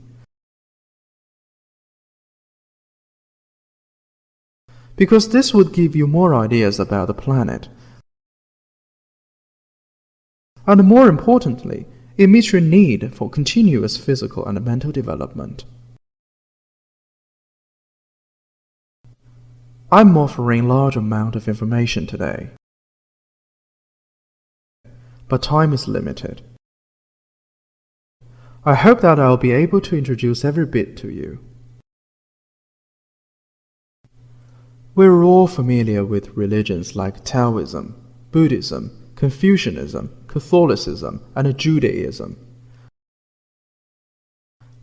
Because this would give you more ideas about the planet. And more importantly, it meets your need for continuous physical and mental development. I'm offering a large amount of information today, but time is limited. I hope that I'll be able to introduce every bit to you. We're all familiar with religions like Taoism, Buddhism, Confucianism, Catholicism, and Judaism.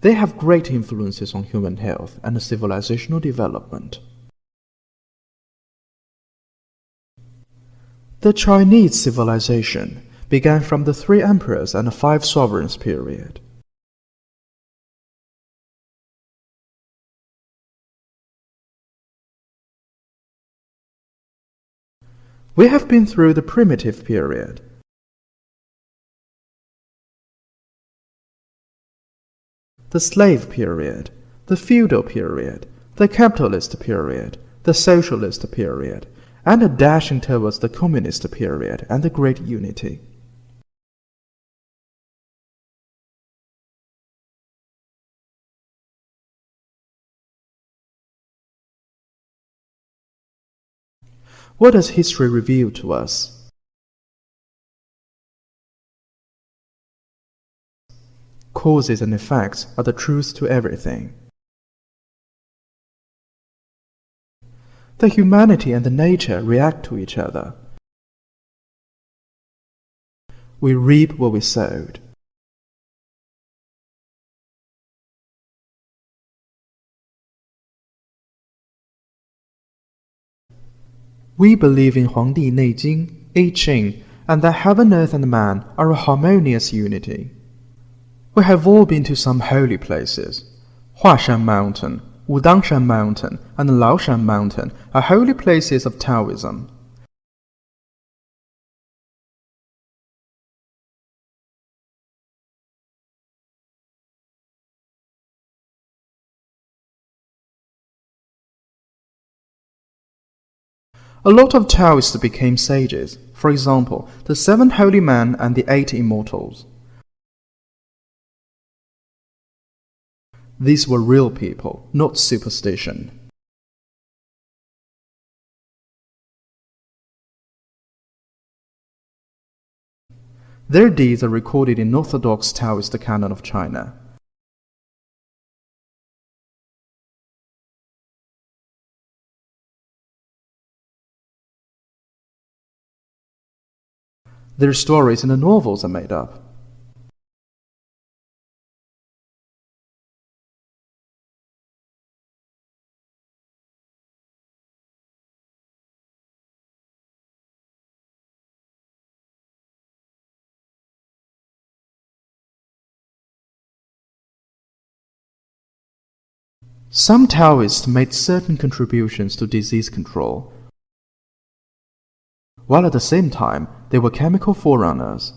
They have great influences on human health and civilizational development. The Chinese civilization began from the 3 emperors and the 5 sovereigns period. We have been through the primitive period, the slave period, the feudal period, the capitalist period, the socialist period, and a dashing towards the communist period and the Great Unity. What does history reveal to us? Causes and effects are the truth to everything. The humanity and the nature react to each other. We reap what we sowed. We believe in Huang Taikang, I Ching, and that heaven, earth, and man are a harmonious unity. We have all been to some holy places. Huashan Mountain, Wudangshan Mountain, and Laoshan Mountain are holy places of Taoism. A lot of Taoists became sages, for example, the 7 holy men and the 8 immortals. These were real people, not superstition. Their deeds are recorded in Orthodox Taoist canon of China. Their stories in the novels are made up. Some Taoists made certain contributions to disease control, while at the same time they were chemical forerunners.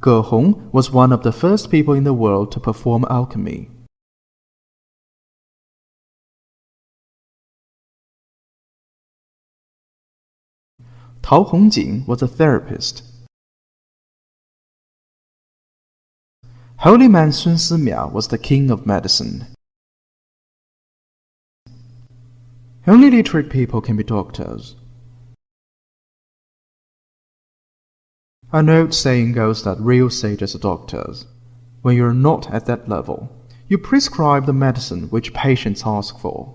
Ge Hong was one of the first people in the world to perform alchemy. Tao Hongjing was a therapist. Holy man Sun Simiao was the king of medicine. Only literate people can be doctors. An old saying goes that real sages are doctors. When you're not at that level, you prescribe the medicine which patients ask for.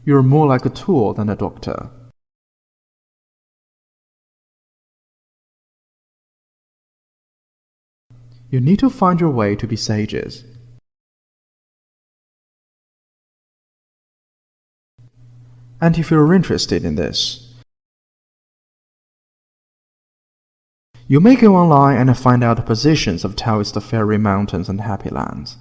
You're more like a tool than a doctor. You need to find your way to be sages. And if you're interested in this, you may go online and find out the positions of Taoist fairy mountains and happy lands.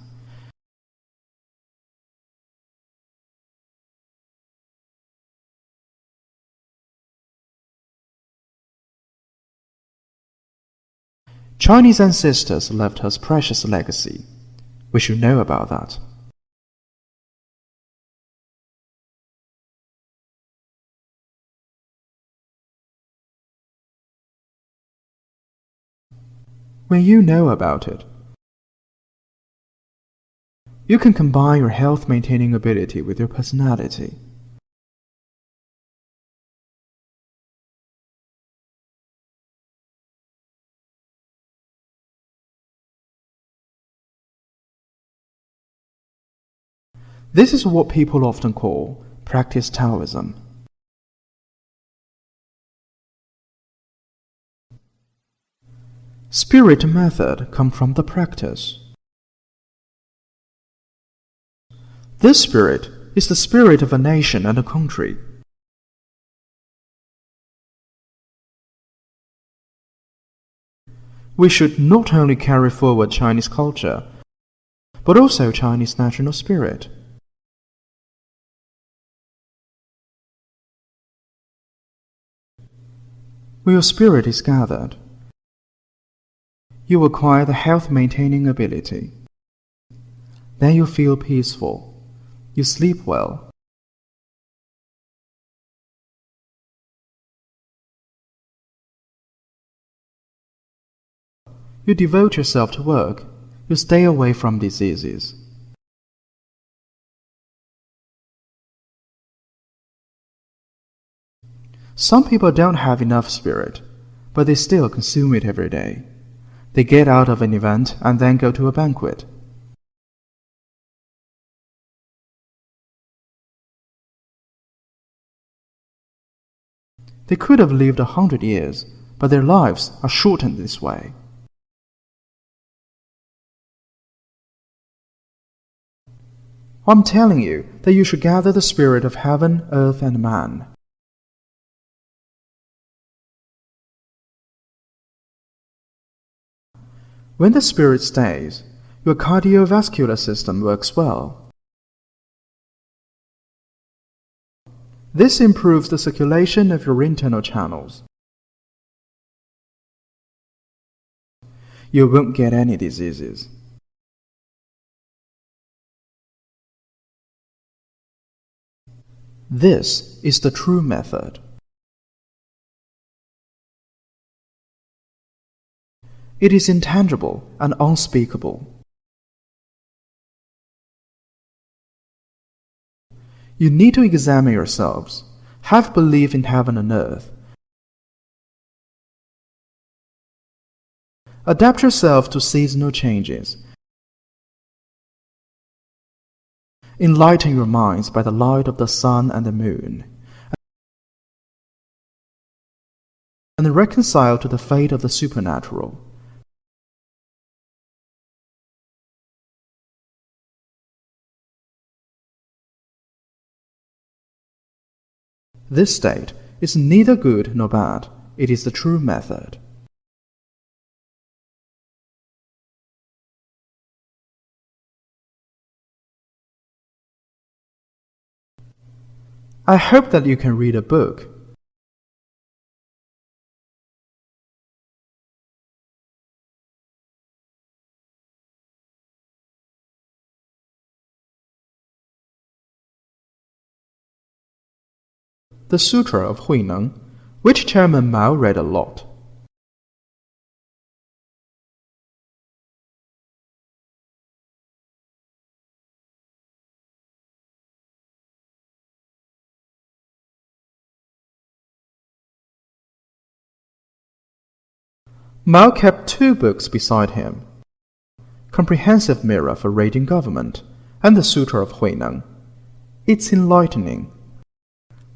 Chinese ancestors left us precious legacy. We should know about that. When you know about it, you can combine your health-maintaining ability with your personality. This is what people often call practice Taoism. Spirit and method come from the practice. This spirit is the spirit of a nation and a country. We should not only carry forward Chinese culture, but also Chinese national spirit. When your spirit is gathered, you acquire the health-maintaining ability. Then you feel peaceful. You sleep well. You devote yourself to work. You stay away from diseases. Some people don't have enough spirit, but they still consume it every day. They get out of an event and then go to a banquet. They could have lived 100 years, but their lives are shortened this way. I'm telling you that you should gather the spirit of heaven, earth, and man. When the spirit stays, your cardiovascular system works well. This improves the circulation of your internal channels. You won't get any diseases. This is the true method. It is intangible and unspeakable. You need to examine yourselves, have belief in heaven and earth, Adapt yourself to seasonal changes. Enlighten your minds by the light of the sun and the moon, and reconcile to the fate of the supernatural. This state is neither good nor bad. It is the true method. I hope that you can read a book. The Sutra of Huineng, which Chairman Mao read a lot. Mao kept 2 books beside him, Comprehensive Mirror for Reading Government and the Sutra of Huineng. It's enlightening.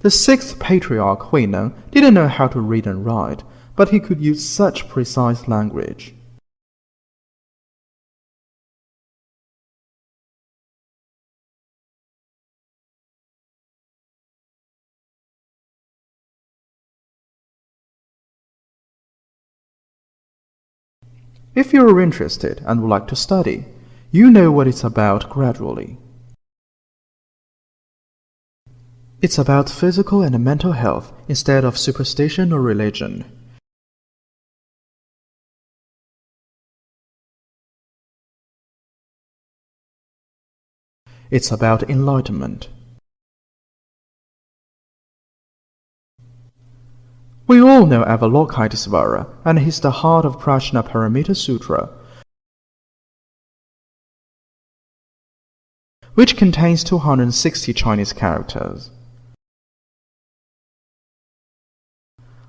The 6th patriarch Huineng didn't know how to read and write, but he could use such precise language. If you are interested and would like to study, you know what it's about gradually. It's about physical and mental health instead of superstition or religion. It's about enlightenment. We all know Avalokitesvara, and he's the heart of Prajnaparamita Sutra, which contains 260 Chinese characters.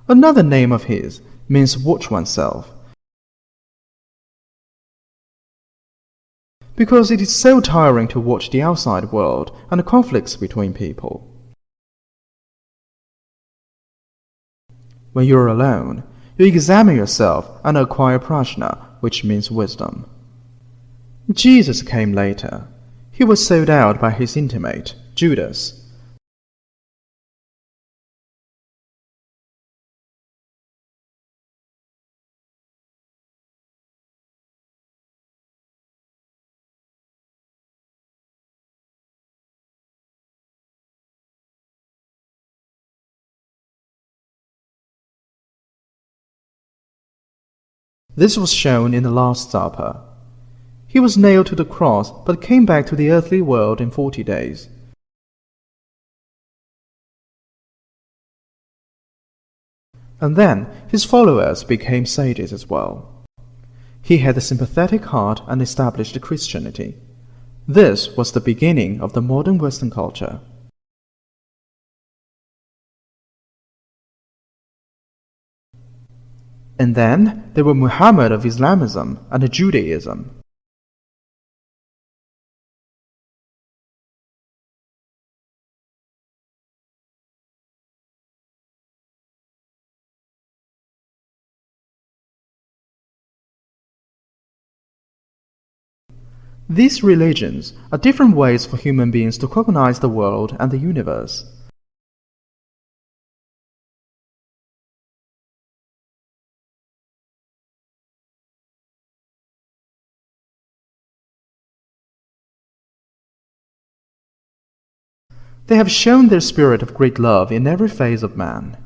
Another name of his means watch oneself, because it is so tiring to watch the outside world and the conflicts between people. When you are alone, you examine yourself and acquire prajna, which means wisdom. Jesus came later. He was sold out by his intimate, Judas. This was shown in the Last Supper. He was nailed to the cross, but came back to the earthly world in 40 days. And then his followers became sages as well. He had a sympathetic heart and established Christianity. This was the beginning of the modern Western culture. And then there were Muhammad of Islamism and Judaism. These religions are different ways for human beings to cognize the world and the universe. They have shown their spirit of great love in every phase of man.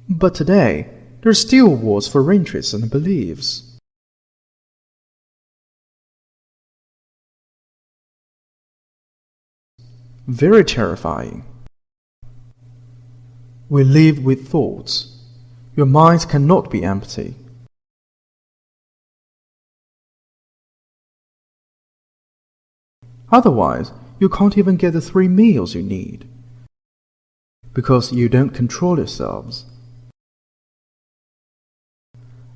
But today, there are still wars for interests and beliefs. Very terrifying. We live with thoughts. Your mind cannot be empty. Otherwise, you can't even get the 3 meals you need, because you don't control yourselves.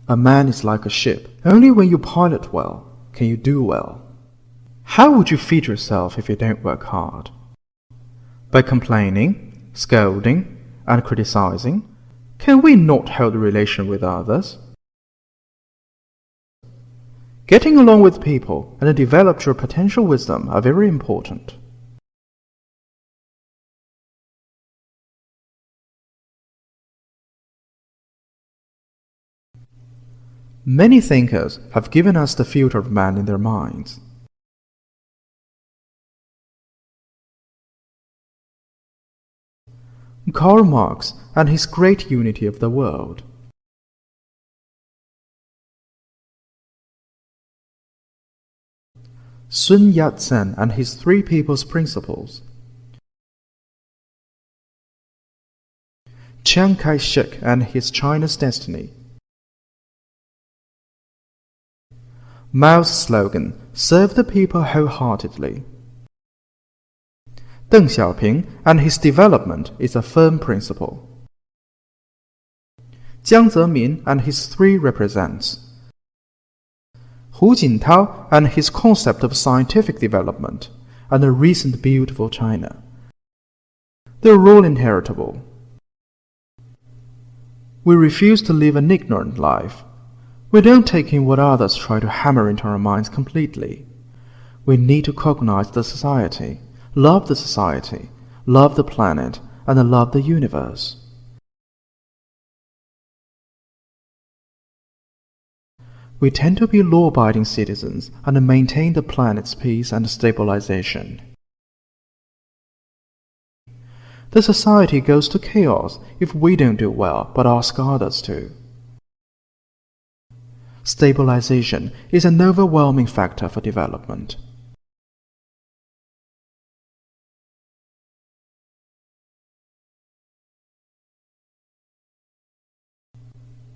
A man is like a ship. Only when you pilot well can you do well. How would you feed yourself if you don't work hard? By complaining, scolding, and criticizing? Can we not hold a relation with others? Getting along with people and develop your potential wisdom are very important. Many thinkers have given us the filter of man in their minds. Karl Marx and his great unity of the world. Sun Yat-sen and his 3 People's Principles. Chiang Kai-shek and his China's Destiny. Mao's slogan, serve the people wholeheartedly. Deng Xiaoping and his development is a firm principle. Jiang Zemin and his 3 represents. Hu Jintao and his concept of scientific development, and the recent beautiful China. They're all inheritable. We refuse to live an ignorant life. We don't take in what others try to hammer into our minds completely. We need to cognize the society, love the planet, and love the universe. We tend to be law-abiding citizens and maintain the planet's peace and stabilization. The society goes to chaos if we don't do well but ask others to. Stabilization is an overwhelming factor for development.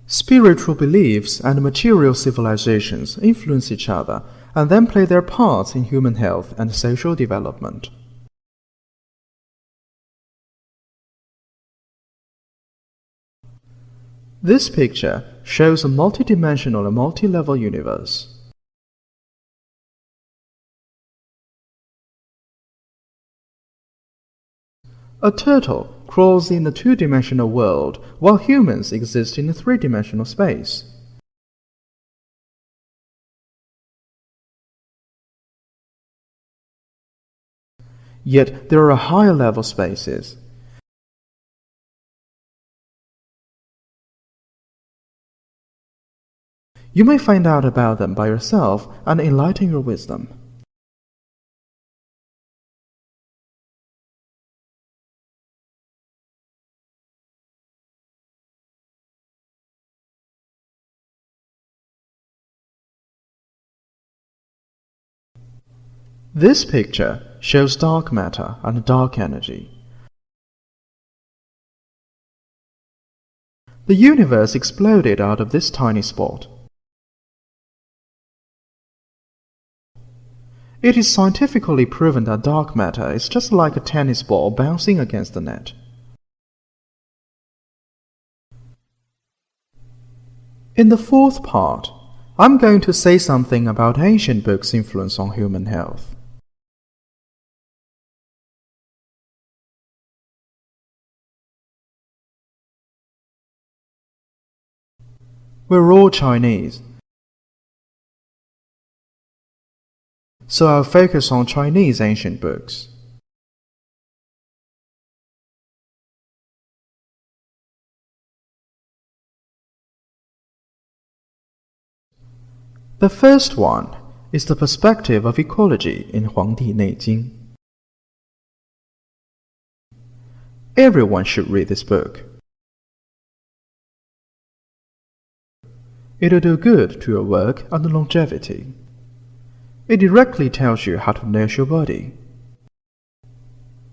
Spiritual beliefs and material civilizations influence each other and then play their parts in human health and social development. This picture shows a multidimensional and multi-level universe. A turtle crawls in a 2-dimensional world while humans exist in a 3-dimensional space. Yet there are higher level spaces. You may find out about them by yourself and enlighten your wisdom. This picture shows dark matter and dark energy. The universe exploded out of this tiny spot. It is scientifically proven that dark matter is just like a tennis ball bouncing against the net. In the 4th part, I'm going to say something about ancient books' influence on human health. We're all Chinese, so I'll focus on Chinese ancient books. The first one is the perspective of ecology in Huang Taikang. Everyone should read this book. It'll do good to your work and longevity. It directly tells you how to nurse your body.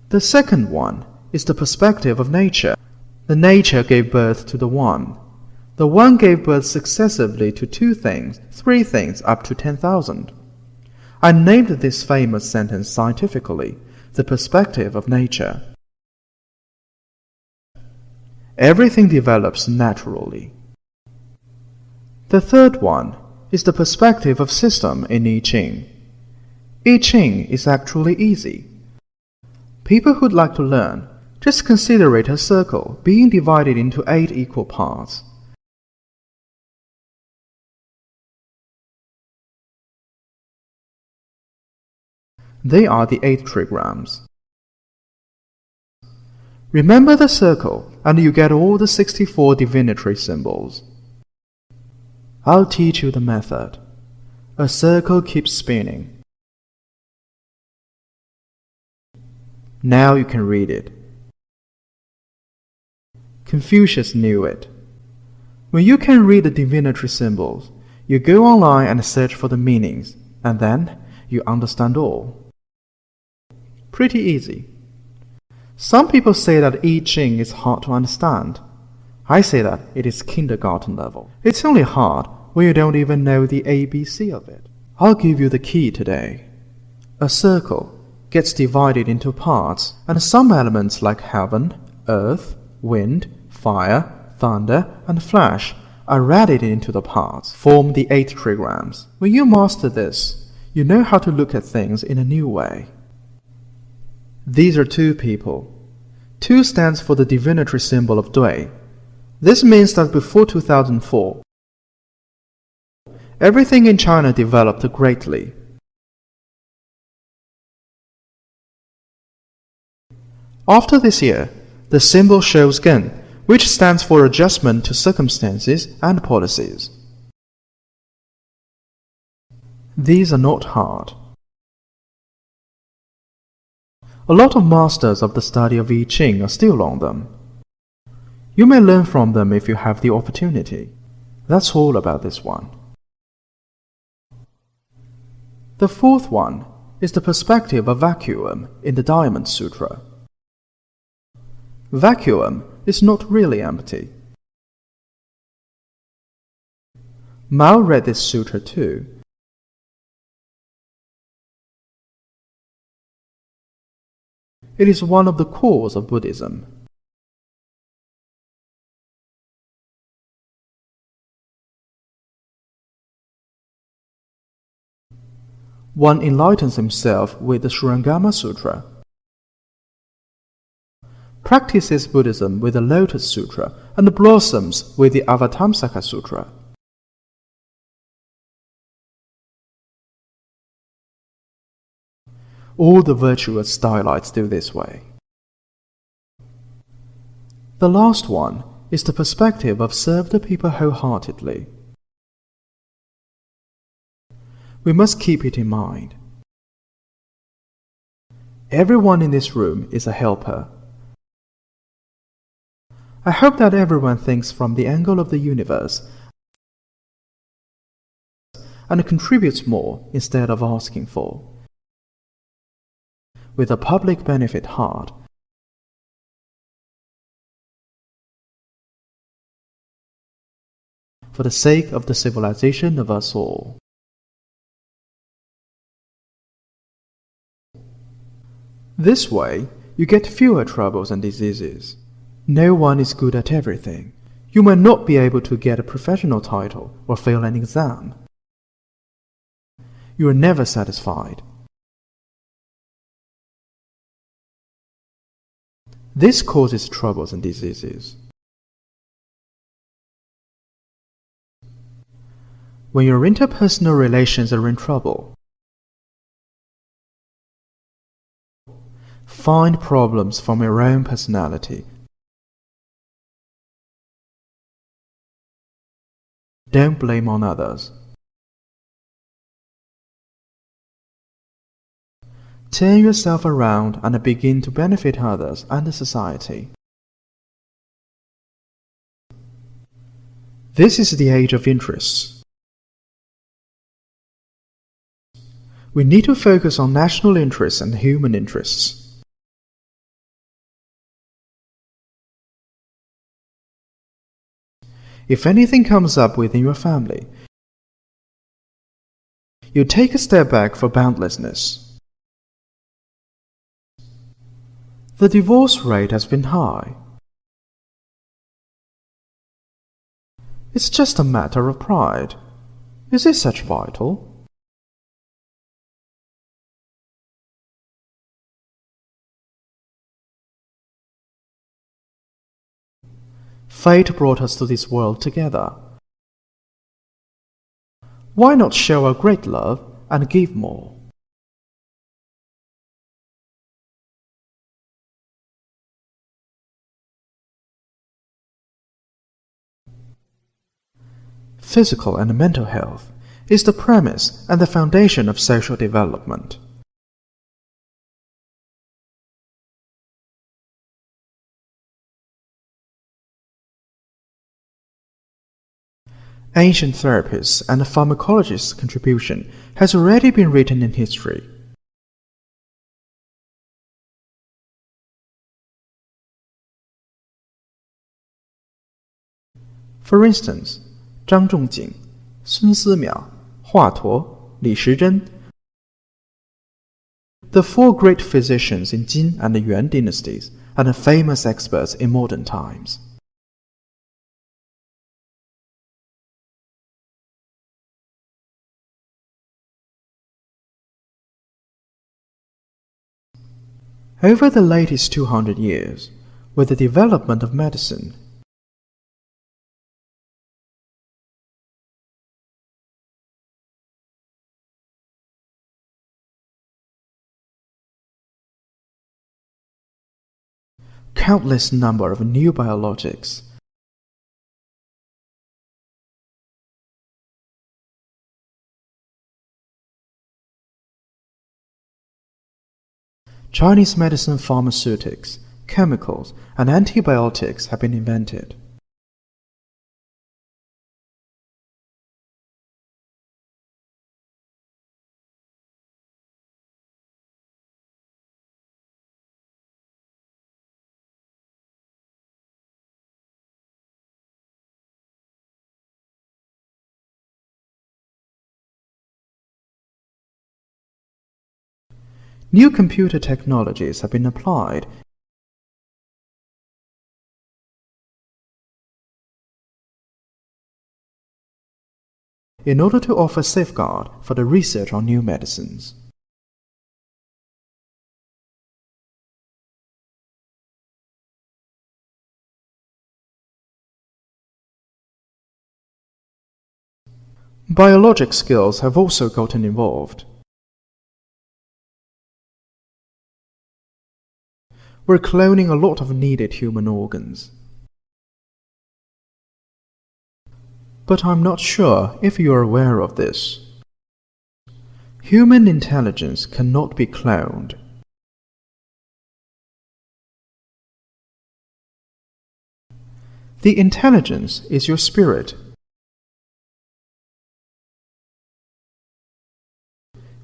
The second one is the perspective of nature. The nature gave birth to the one. The one gave birth successively to 2 things, 3 things, up to 10,000. I named this famous sentence scientifically, the perspective of nature. Everything develops naturally. The third one is the perspective of system in I Ching. I Ching is actually easy. People who'd like to learn, just consider it a circle being divided into 8 equal parts. They are the 8 trigrams. Remember the circle and you get all the 64 divinatory symbols. I'll teach you the method. A circle keeps spinning. Now you can read it. Confucius knew it. When you can read the divinatory symbols, you go online and search for the meanings, and then you understand all. Pretty easy. Some people say that I Ching is hard to understand. I say that it is kindergarten level. It's only hard when you don't even know the ABC of it. I'll give you the key today. A circle gets divided into parts, and some elements like heaven, earth, wind, fire, thunder, and flash are added into the parts, form the 8 trigrams. When you master this, you know how to look at things in a new way. These are 2 people. 2 stands for the divinatory symbol of Dui. This means that before 2004, everything in China developed greatly. After this year, the symbol shows Gen, which stands for adjustment to circumstances and policies. These are not hard. A lot of masters of the study of I Ching are still on them. You may learn from them if you have the opportunity. That's all about this one. The fourth one is the perspective of vacuum in the Diamond Sutra. Vacuum is not really empty. Mao read this sutra too. It is one of the cores of Buddhism. One enlightens himself with the Shurangama Sutra, practices Buddhism with the Lotus Sutra, and blossoms with the Avatamsaka Sutra. All the virtuous stylites do this way. The last one is the perspective of serve the people wholeheartedly. We must keep it in mind. Everyone in this room is a helper. I hope that everyone thinks from the angle of the universe and contributes more instead of asking for, with a public benefit heart. For the sake of the civilization of us all. This way, you get fewer troubles and diseases. No one is good at everything. You may not be able to get a professional title or fail an exam. You are never satisfied. This causes troubles and diseases. When your interpersonal relations are in trouble, find problems from your own personality. Don't blame on others. Turn yourself around and begin to benefit others and the society. This is the age of interests. We need to focus on national interests and human interests. If anything comes up within your family, you take a step back for boundlessness. The divorce rate has been high. It's just a matter of pride. Is it such vital? Fate brought us to this world together. Why not show our great love and give more? Physical and mental health is the premise and the foundation of social development. Ancient therapists and pharmacologists' contribution has already been written in history. For instance, 张仲景, Sun Simiao, Hua Tuo, Li Shizhen, the four great physicians in Qin and the Yuan dynasties, are the famous experts in modern times. Over the latest 200 years, with the development of medicine, countless number of new biologics, Chinese medicine, pharmaceutics, chemicals, and antibiotics have been invented. New computer technologies have been applied in order to offer safeguard for the research on new medicines. Biologic skills have also gotten involved. We're cloning a lot of needed human organs. But I'm not sure if you're aware of this. Human intelligence cannot be cloned. The intelligence is your spirit.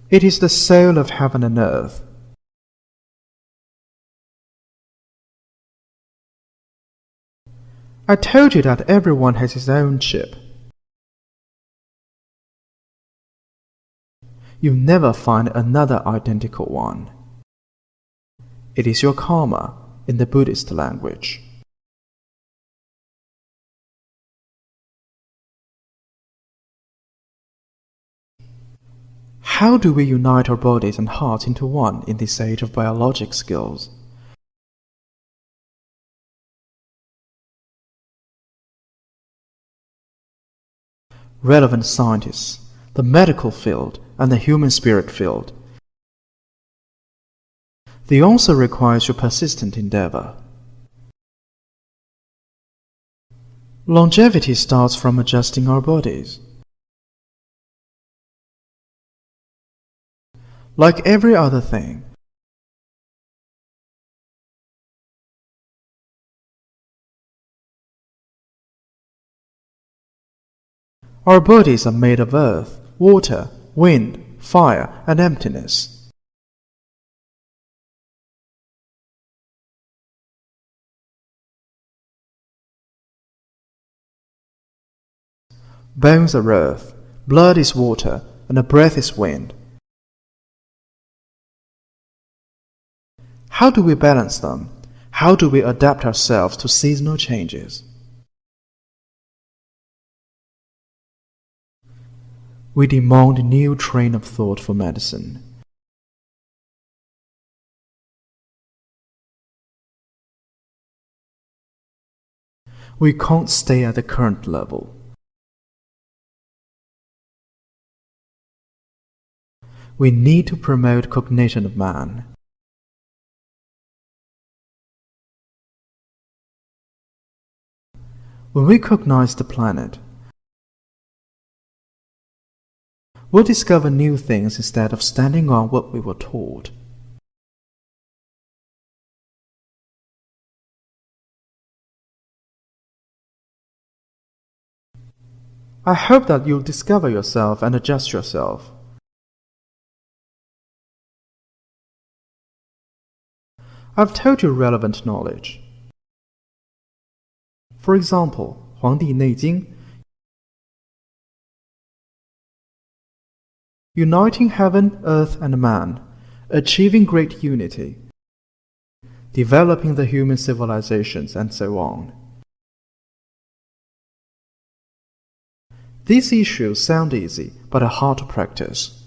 It is the soul of heaven and earth. I told you that everyone has his own chip. You'll never find another identical one. It is your karma in the Buddhist language. How do we unite our bodies and hearts into one in this age of biologic skills? Relevant scientists, the medical field, and the human spirit field. The answer requires your persistent endeavor. Longevity starts from adjusting our bodies. Like every other thing, our bodies are made of earth, water, wind, fire, and emptiness. Bones are earth, blood is water, and a breath is wind. How do we balance them? How do we adapt ourselves to seasonal changes? We demand a new train of thought for medicine. We can't stay at the current level. We need to promote cognition of man. When we cognize the planet, we'll discover new things instead of standing on what we were taught. I hope that you'll discover yourself and adjust yourself. I've told you relevant knowledge. For example, 黄帝内经, uniting heaven, earth, and man, achieving great unity, developing the human civilizations, and so on. These issues sound easy, but are hard to practice.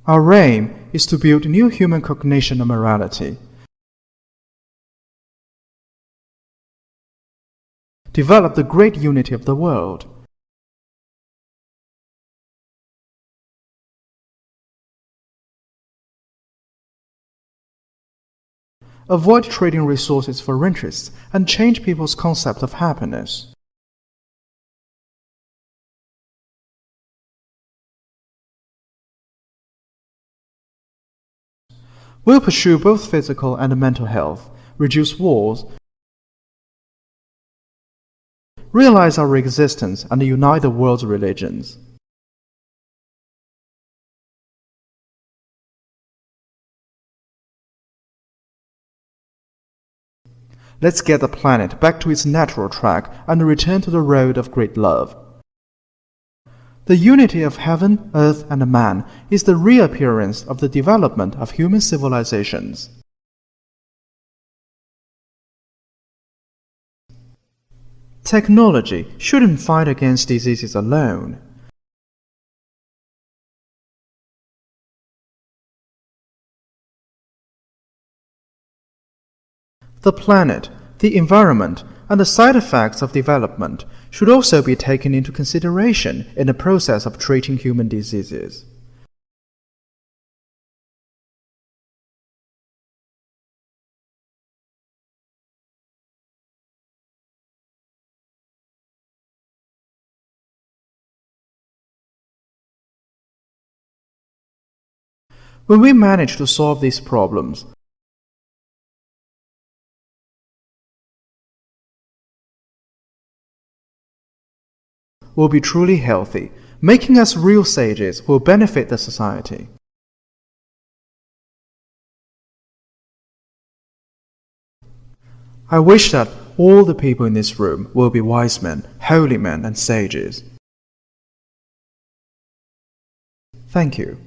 Our aim is to build new human cognition and morality, develop the great unity of the world, avoid trading resources for interests, and change people's concept of happiness. We'll pursue both physical and mental health, reduce wars, realize our existence, and unite the world's religions. Let's get the planet back to its natural track and return to the road of great love. The unity of heaven, earth, and man is the reappearance of the development of human civilizations. Technology shouldn't fight against diseases alone. The planet, the environment, and the side effects of development should also be taken into consideration in the process of treating human diseases. When we manage to solve these problems, we'll be truly healthy, making us real sages who will benefit the society. I wish that all the people in this room will be wise men, holy men, and sages. Thank you.